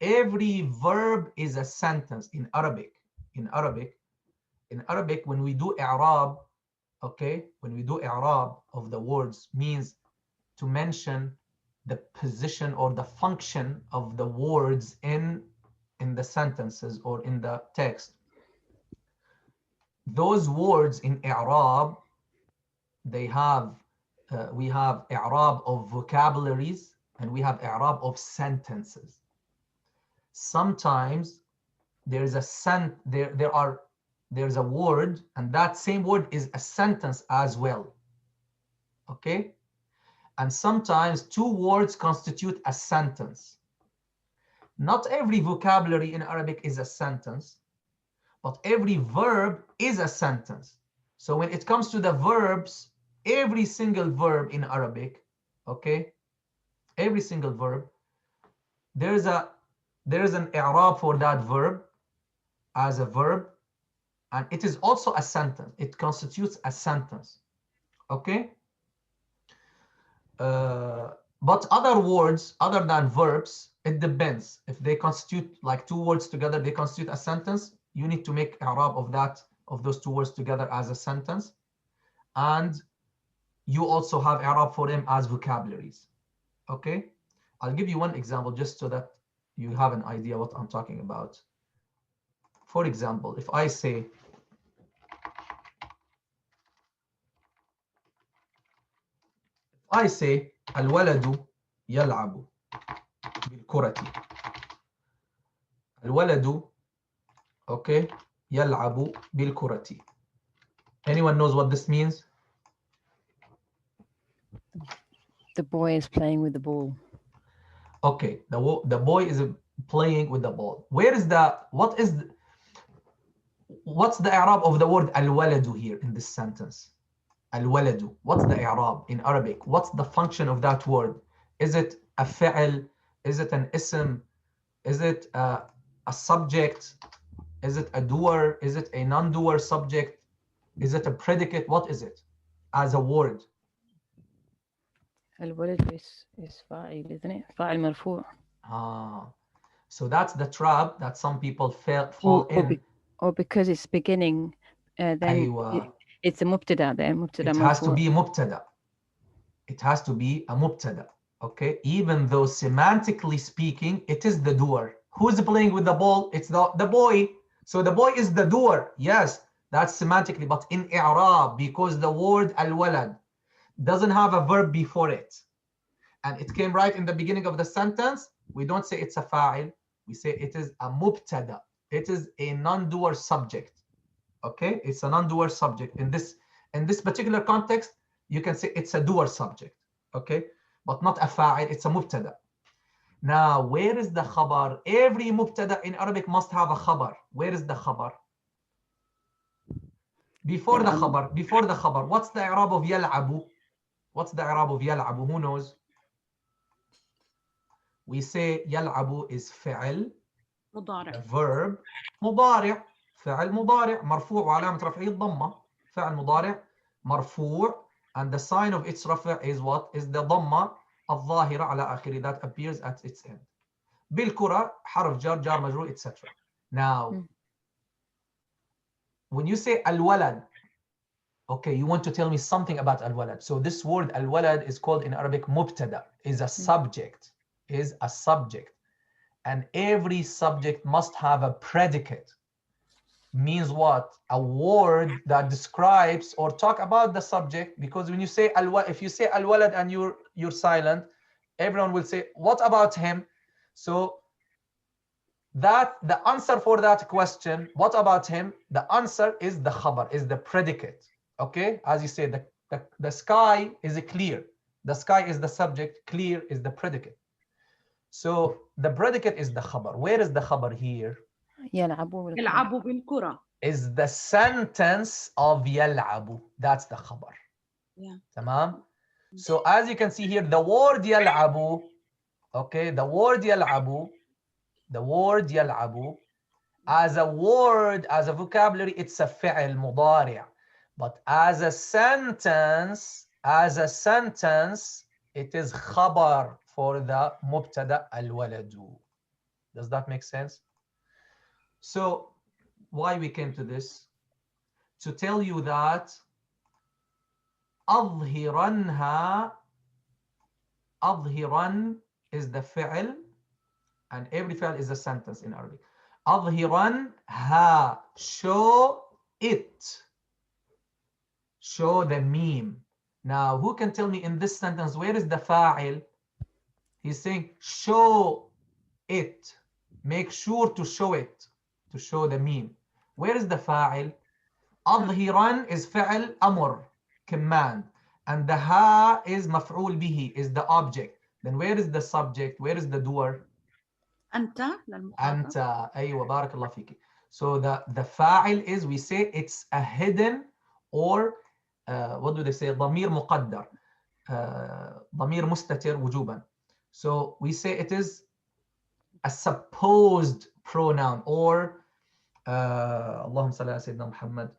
Speaker 1: every verb is a sentence. In Arabic, when we do i'rab, okay, when we do i'rab of the words, means to mention the position or the function of the words in the sentences or in the text. Those words in i'rab, they have we have i'rab of vocabularies and we have i'rab of sentences. Sometimes there's there's a word and that same word is a sentence as well, okay? And sometimes two words constitute a sentence. Not every vocabulary in Arabic is a sentence, but every verb is a sentence. So when it comes to the verbs, every single verb in Arabic, okay, every single verb, there's an i'rab for that verb as a verb, and it is also a sentence. It constitutes a sentence, okay? But other words, other than verbs, it depends. If they constitute like two words together, they constitute a sentence. You need to make i'rab of those two words together as a sentence. And you also have i'rab for them as vocabularies, okay? I'll give you one example just so that you have an idea what I'm talking about. For example, if I say, الولد يلعب بالكرة. الولد, okay, يلعب بالكرة. Anyone knows what this means?
Speaker 6: The boy is playing with the ball.
Speaker 1: Okay, the boy is playing with the ball. What's the i'rab of the word al-waladu here in this sentence? Al-waladu. What's the i'rab in Arabic? What's the function of that word? Is it a fa'il? Is it an ism? Is it a subject? Is it a doer? Is it a non-doer subject? Is it a predicate? What is it as a word?
Speaker 6: الولد is fa'il, isn't it? فاعل مرفوع.
Speaker 1: So that's the trap that some people fall in.
Speaker 6: Or because it's beginning, then it's a mubtada there.
Speaker 1: It has to be mubtada. It has to be a mubtada. Okay, even though semantically speaking, it is the doer. Who's playing with the ball? It's the boy. So the boy is the doer. Yes, that's semantically, but in i'rab, because the word al-walad doesn't have a verb before it, and it came right in the beginning of the sentence, we don't say it's a fa'il, we say it is a mubtada. It is a non-doer subject. Okay, it's a non-doer subject. In this particular context, you can say it's a doer subject. Okay, but not a fa'il, it's a mubtada. Now, where is the khabar? Every mubtada in Arabic must have a khabar. Where is the khabar? Before the khabar, what's the i'rab of yal'abu? What's the i'rab of yal'abu? Who knows? We say yal'abu is fi'l, verb, مضارع. فعل مضارع مرفوع وعلامة رفعه الضمة. فعل مضارع مرفوع, and the sign of its رفع is what? Is the ضمة الظاهرة على آخره that appears at its end. بالكرة حرف جر, جار مجرور, etc. Now, when you say al-walad, okay, you want to tell me something about al-walad. So this word al-walad is called in Arabic mubtada, is a subject, and every subject must have a predicate. Means what? A word that describes or talk about the subject, because when you say if you say al-walad and you're silent, everyone will say, what about him? So that the answer for that question, what about him? The answer is the khabar, is the predicate. Okay, as you say, the sky is clear. The sky is the subject, clear is the predicate. So the predicate is the khabar. Where is the khabar here?
Speaker 3: يلعبوا بالكرة.
Speaker 1: Is the sentence of يلعبوا. That's the khabar.
Speaker 3: Yeah.
Speaker 1: Tamam? So as you can see here, the word يلعبوا, okay, the word يلعبوا, as a word, as a vocabulary, it's a fi'l مضارع. But as a sentence, it is khabar for the mubtada al-waladu. Does that make sense? So why we came to this? To tell you that أظهرنها, أظهرن is the fi'l, and every fi'l is a sentence in Arabic. أظهرنها, show it. Show the meme. Now, who can tell me in this sentence, where is the fa'il? He's saying, show it. Make sure to show it. To show the meme. Where is the fa'il? أظهرن is فعل أمر, command. And the ha is مفعول به, is the object. Then where is the subject? Where is the doer?
Speaker 3: أنت للمخاطب.
Speaker 1: أنت. أيوة, بارك الله فيك. So the fa'il is, we say it's a hidden, or what do they say? ضمير مقدر. ضمير مستتر وجوبا. So we say it is a supposed pronoun, or اللهم صل على سيدنا محمد.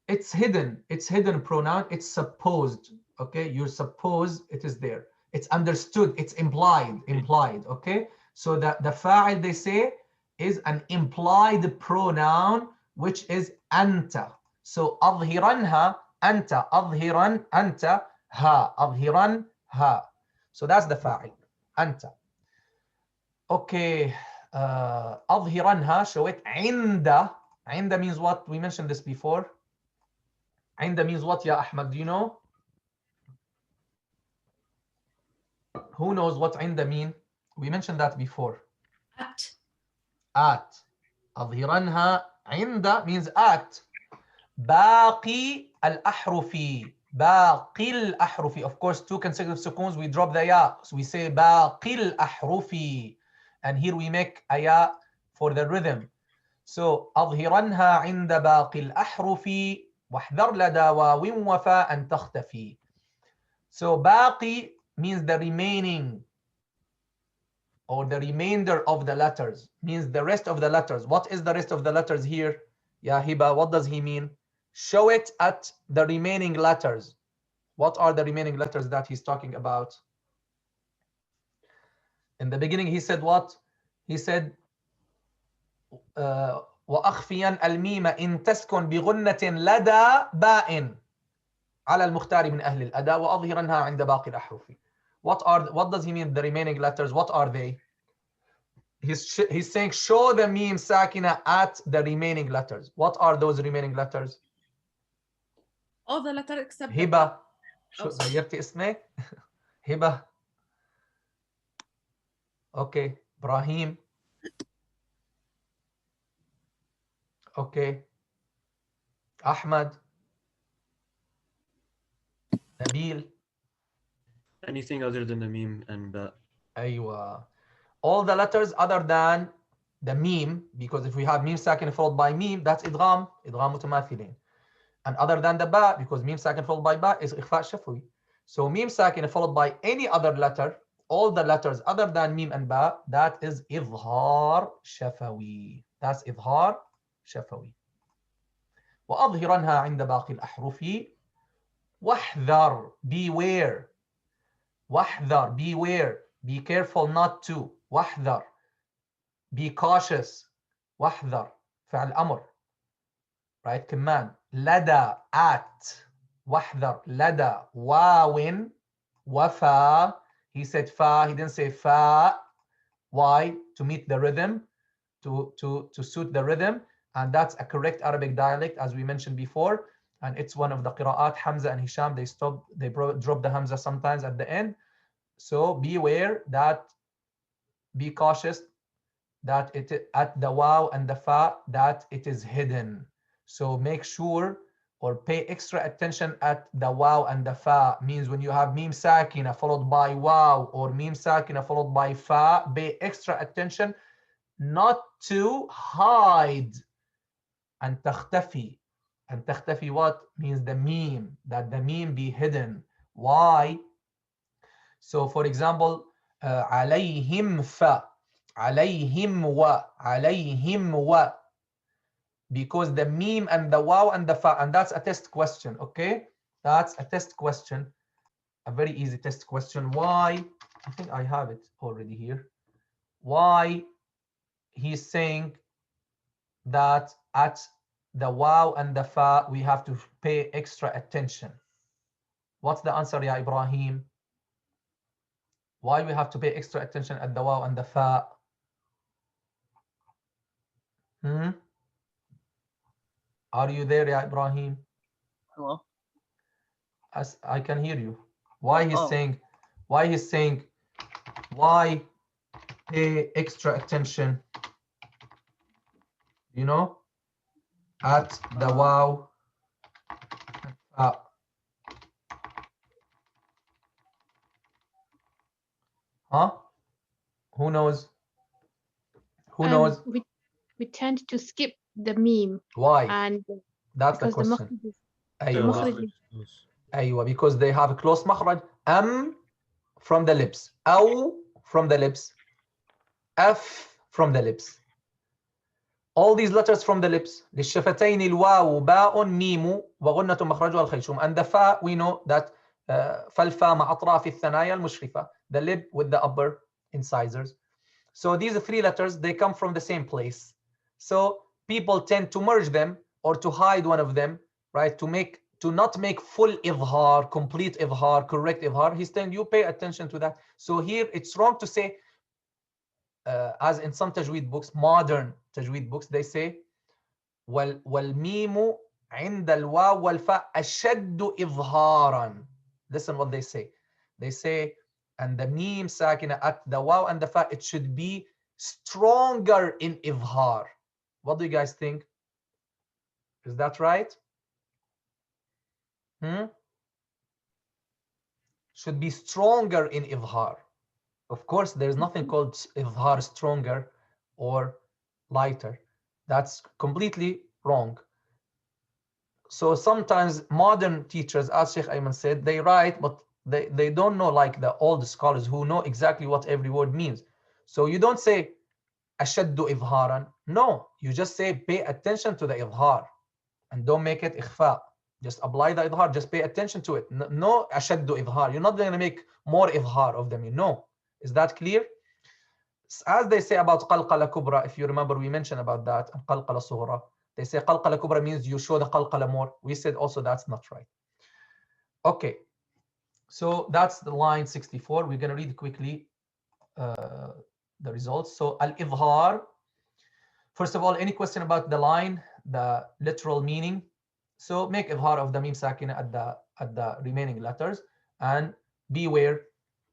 Speaker 1: It's hidden pronoun, it's supposed. Okay, you're supposed, it is there. It's understood, it's implied, okay? So the fa'il, they say, is an implied pronoun, which is anta. So أظهرنها, anta, أظهرن, anta, ha, أظهرن, ha. So that's the fa'il, anta. Okay, أظهرنها, show it. عند means what? We mentioned this before. عند means what, ya Ahmad? Do you know? Who knows what عند mean? We mentioned that before. At. أظهرنها عند means at. باقي الأحرف. باقي الأحرف. Of course, two consecutive sukoons, we drop the ya. So we say باقي الأحرف. And here we make a ya for the rhythm. So أظهرنها عند باقي الأحرف واحذر لدى واو وفاء أن تختفي. So باقي means the remaining, or the remainder of the letters, means the rest of the letters. What is the rest of the letters here? Ya Hiba, what does he mean? Show it at the remaining letters. What are the remaining letters that he's talking about? In the beginning he said what? he said وأخفيا الميم إن تسكن بغنة لدى باء على المختار من أهل الأداء وأظهرنها عند باقي الأحرف. What does he mean the remaining letters? What are they? He's saying show the meme sakina at the remaining letters. What are those remaining letters?
Speaker 3: All the letters except
Speaker 1: هبة. شو غيرتي اسمك؟ هبة. Okay. إبراهيم. Okay. Ahmad. Nabil.
Speaker 8: Anything other than the meme and ba.
Speaker 1: أيوة. All the letters other than the meme, because if we have meme sakin followed by meme, that's idgham متماثلين. And other than the ba, because meme sakin followed by ba is ikhfa shafawi. So meme sakin followed by any other letter, all the letters other than meme and ba, that is idhar shafawi. That's idhar shafawi. وأظهرنها عند باقي الأحرف. واحذر, beware. واحذر, beware. Be careful not to. واحذر. Be cautious. واحذر. فعل أمر. Right? Command. لدى, at. واحذر. لدى. واو. وفا. He said fa. He didn't say fa. Why? To meet the rhythm. To suit the rhythm. And that's a correct Arabic dialect, as we mentioned before. And it's one of the qira'at. Hamza and Hisham, they drop the Hamza sometimes at the end. So beware that, be cautious that it at the waw and the fa, that it is hidden. So make sure or pay extra attention at the waw and the fa. Means when you have meme sakina followed by waw or meme sakina followed by fa, pay extra attention not to hide. And takhtafi. And takhtafi what? Means the meme, that the meme be hidden. Why? So for example, عليهم fa, عليهم wa, عليهم wa. Because the meme and the waw and the fa, and that's a test question, okay? That's a test question, a very easy test question. Why? I think I have it already here. Why he's saying that at the waw and the fa, we have to pay extra attention. What's the answer, Ya Ibrahim? Why we have to pay extra attention at the waw and the fa? Are you there, Ya Ibrahim?
Speaker 9: Hello?
Speaker 1: As I can hear you. Why he's saying, why pay extra attention, you know, at the waw and fa? Huh? Who knows? Who knows?
Speaker 2: We tend to skip the meme.
Speaker 1: Why?
Speaker 2: And
Speaker 1: that's the question. أيوة, because they have a close مخرج. From the lips. أو from the lips. F from the lips. All these letters from the lips. للشفتين الواو باء ميم وغنة مخرجها الخيشوم. And the fa, we know that فالفا مع أطراف الثنايا المشرفة. The lip with the upper incisors. So these three letters, they come from the same place. So people tend to merge them or to hide one of them, right? To not make full idhar, complete idhar, correct idhar. He's telling you pay attention to that. So here it's wrong to say, as in some tajweed books, modern tajweed books, they say, وَالْمِيمُ عِنْدَ الْوَاوِ وَالْفَاءِ أَشَدُّ إِظْهَارًا. Listen what they say. They say, and the meme sakina at the waw and the fa, it should be stronger in idhar. What do you guys think? Is that right? Should be stronger in idhar. Of course, there's nothing called idhar stronger or lighter. That's completely wrong. So sometimes modern teachers, as Sheikh Ayman said, they write, but they don't know like the old scholars who know exactly what every word means. So you don't say ashaddu idharan. No, you just say pay attention to the idhar and don't make it ikhfa. Just apply the idhar, just pay attention to it. No ashaddu idhar. You're not going to make more idhar of them. No. Is that clear? as they say about qalqala kubra, if you remember, we mentioned about that, and qalqala sughra. They say qalqala kubra means you show the qalqala more. We said also that's not right. Okay, so that's the line 64. We're going to read quickly the results. So al-idhhar. First of all, any question about the line, the literal meaning? So make idhhar of the mim sakina at the remaining letters, and beware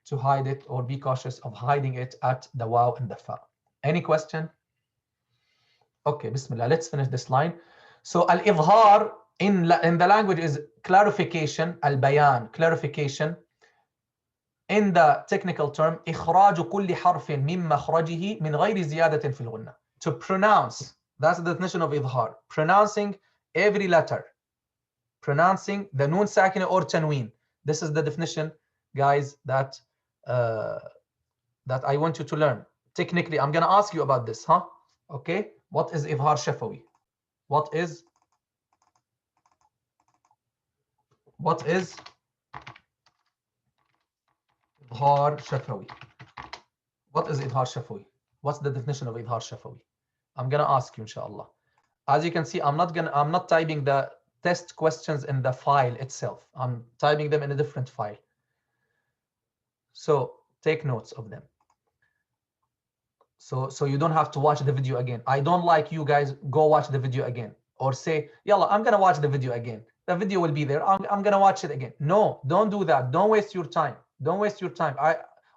Speaker 1: to hide it, or be cautious of hiding it at the waw and the fa. Any question? Okay, bismillah. Let's finish this line. So al-idhhar in the language is clarification, al-bayan, clarification. In the technical term, إخراج كل حرف من مخرجه من غير زيادة في الغنة. To pronounce, that's the definition of idhhar. Pronouncing every letter. Pronouncing the nun sakina or tanween. This is the definition, guys, that I want you to learn. Technically, I'm going to ask you about this, huh? Okay, what is idhhar shafawi? What is idhhar shafawi? What is idhhar shafawi? What's the definition of idhhar shafawi? I'm going to ask you, inshallah. As you can see, I'm not typing the test questions in the file itself. I'm typing them in a different file. So take notes of them. So you don't have to watch the video again. I don't like you guys go watch the video again, or say, yalla, I'm going to watch the video again. The video will be there. I'm going to watch it again. No, don't do that. Don't waste your time. Don't waste your time.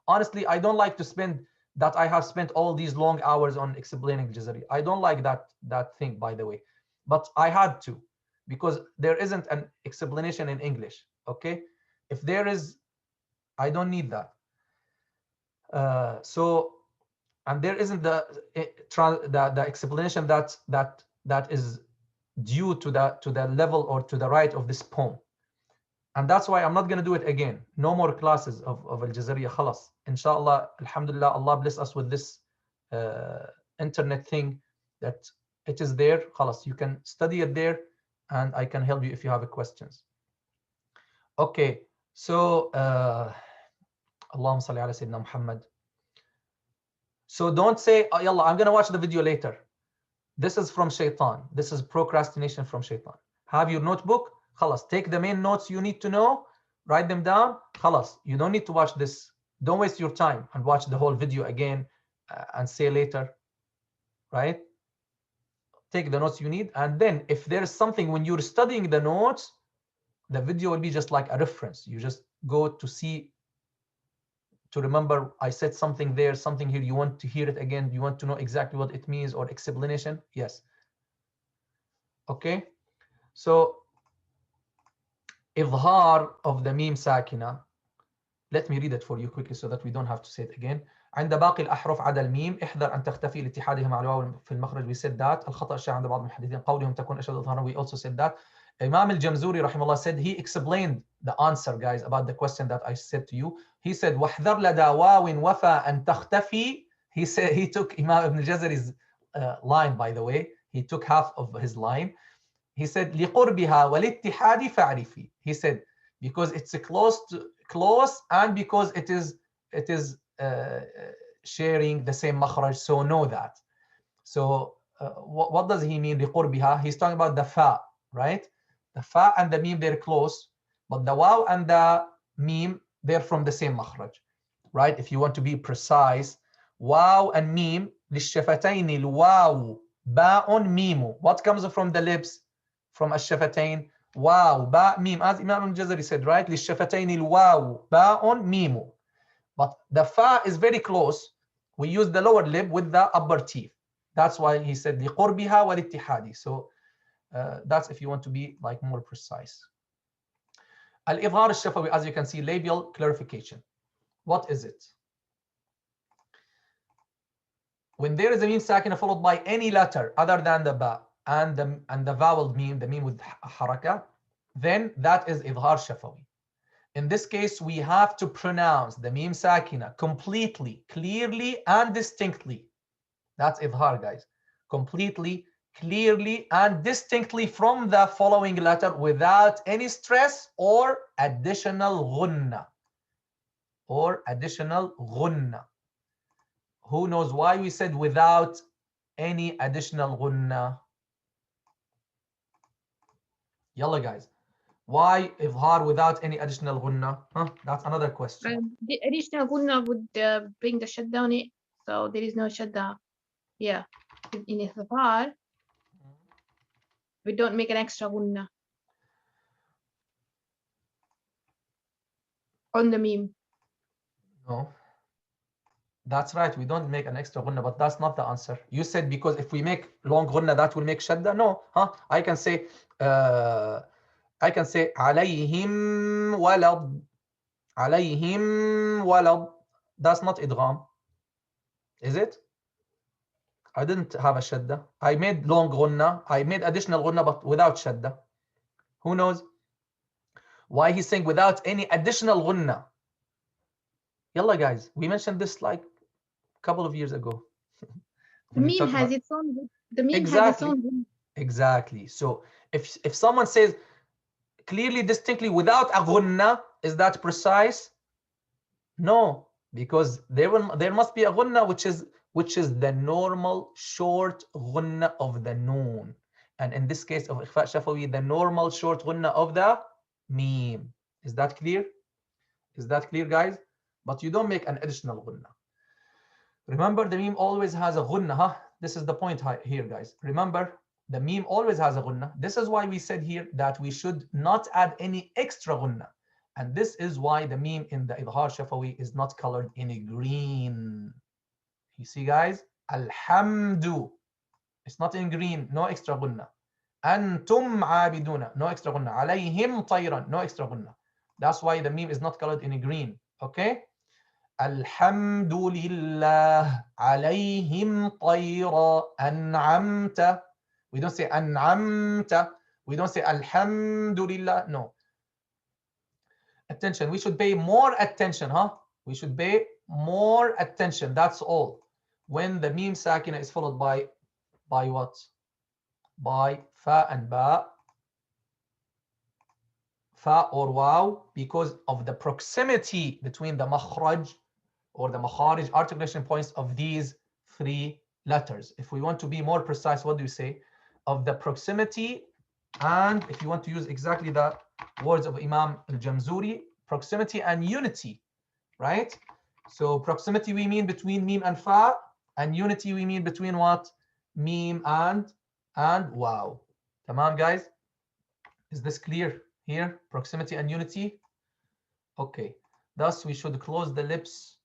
Speaker 1: Honestly, I don't like to spend that. I have spent all these long hours on explaining Al-Jazariyya. I don't like that thing, by the way. But I had to, because there isn't an explanation in English. Okay? If there is, I don't need that. And there isn't the explanation that is due to the level or to the right of this poem. And that's why I'm not going to do it again. No more classes of Al-Jazariyya. Khalas. Inshallah, alhamdulillah, Allah bless us with this internet thing, that it is there. Khalas. You can study it there, and I can help you if you have questions. Okay. So, Allahumma salli ala Sayyidina Muhammad. So don't say, oh, yalla, I'm going to watch the video later. This is from shaitan. This is procrastination from shaitan. Have your notebook. Khalas. Take the main notes you need to know. Write them down. Khalas. You don't need to watch this. Don't waste your time and watch the whole video again and say later. Right? Take the notes you need. And then if there's something when you're studying the notes, the video will be just like a reference. You just go to see, to remember, I said something there, something here, you want to hear it again, you want to know exactly what it means or explanation. Yes. Okay. So, idhhar of the mim sakina. Let me read it for you quickly so that we don't have to say it again. عند باقي الأحرف عدا الميم احذر أن تختفي لاتحادها مع الواو في المخرج. We said that. الخطأ الشائع عند بعض المحدثين قولهم تكون أشد إظهارا. We also said that. Imam Al-Jamzuri rahimahullah said, he explained the answer, guys, about the question that I said to you. He said, وَاحْذَرْ لَدَى وَاوٍ وَفَى أَن تَخْتَفِي. He said, he took Imam Ibn Jazari's line, by the way. He took half of his line. He said, لِقُرْبِهَا وَالِاتِّحَادِ فَعْرِفِي. He said, because it's close and because it is sharing the same makhraj, so know that. So what does he mean, لِقُرْبِهَا? He's talking about the fa, right? The fa and the mim, they're close, but the waw and the mim, they're from the same makhraj, right? If you want to be precise, waw and mim, لِلشَّفَتَيْنِ الْواو بَاءٌ مِيمُ. What comes from the lips? From الشفتين, waw, ba, mim, as Imam Al-Jazari said, right? لِلشَّفَتَيْنِ الْواو بَاءٌ مِيمُ. But the fa is very close. We use the lower lip with the upper teeth. That's why he said لِقُرْبِهَا وَالِاتِّحَادِ. So that's if you want to be like more precise. Al-Idhhar Ash-Shafawi, as you can see, labial clarification. What is it? When there is a mim sakina followed by any letter other than the ba and the vowel mim, the mim with haraka, then that is Idhhar Shafawi. In this case, we have to pronounce the mim sakina completely, clearly, and distinctly. That's Idhhar, guys. Completely, clearly, and distinctly from the following letter without any stress or additional ghunna. Who knows why we said without any additional غنة? Yalla guys. Why إظهار without any additional غنة? Huh? That's another question.
Speaker 2: The additional غنة would bring the shadda on it. So there is no shadda. Yeah. In إظهار, we don't make an extra غنة on the meme.
Speaker 1: No. That's right. We don't make an extra غنة, but that's not the answer. You said because if we make long غنة, that will make shadda. No. Huh? I can say عليهم ولد. عليهم ولد. That's not idgham. Is it? I didn't have a shadda. I made long غنة. I made additional غنة, but without shadda. Who knows why he's saying without any additional غنة? Yalla guys, we mentioned this like a couple of years ago.
Speaker 2: The meme has its own. The meme
Speaker 1: exactly.
Speaker 2: has its own.
Speaker 1: Exactly. So if someone says clearly, distinctly, without a غنة, is that precise? No, because there must be a غنة which is the normal short غنة of the noon, and in this case of إخفاء شفوي, the normal short غنة of the meme. Is that clear? Is that clear, guys? But you don't make an additional غنة. Remember, the meme always has a غنة, huh? This is the point here, guys. Remember, the meme always has a غنة. This is why we said here that we should not add any extra غنة. And this is why the meme in the إظهار شفوي is not colored in green. You see, guys? Alhamdu. It's not in green, no extra غنة. أنتم عابدون, no extra غنة. عليهم طيرا, no extra غنة. That's why the meme is not colored in green. Okay? الحمد لله عليهم طيرا أنعمت. We don't say أنعمت. We don't say الحمد لله. No. Attention. We should pay more attention, huh? We should pay more attention. That's all. When the meme sakina is followed by what? By fa and ba. Fa or waw, because of the proximity between the makhraj or the makharij articulation points of these three letters. If we want to be more precise, what do you say? Of the proximity, and if you want to use exactly the words of Imam Al-Jamzuri, proximity and unity, right? So proximity we mean between meme and fa, and unity we mean between what? Meme and waw. Tamam, guys? Is this clear here? Proximity and unity? Okay. Thus, we should close the lips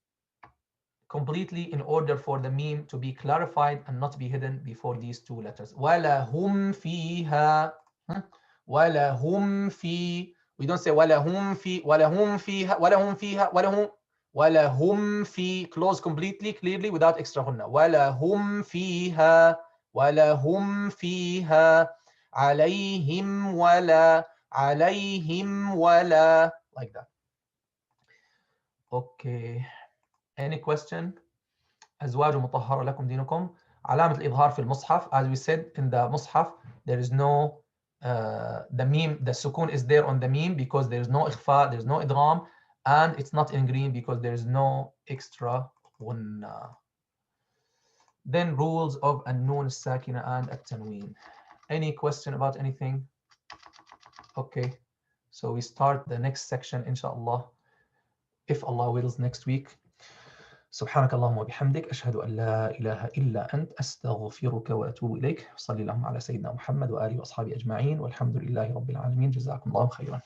Speaker 1: completely in order for the meme to be clarified and not be hidden before these two letters. وَلَهُمْ فِيهَا. وَلَهُمْ فِي. We don't say وَلَهُمْ فِي. وَلَهُمْ فِيهَا. وَلَهُمْ فِيهَا. وَلَهُمْ فِي. Close completely, clearly, without extra غنة. وَلَهُمْ فِيهَا. وَلَهُمْ فِيهَا. عليهم ولا. عليهم ولا. Like that. Okay. Any question? أزواج مطهرة لكم دينكم. علامة الإظهار في المصحف. As we said in the مصحف, there is no the meme, the sukun is there on the meme because there is no إخفاء, there is no إدغام, and it's not in green because there is no extra غنة. Then rules of النون الساكنة and التنوين. Any question about anything? Okay, so we start the next section inshallah, if Allah wills, next week. سبحانك اللهم وبحمدك أشهد أن لا إله إلا أنت أستغفرك وأتوب إليك. صلي اللهم على سيدنا محمد وآله وأصحابه أجمعين والحمد لله رب العالمين. جزاكم الله خيرا.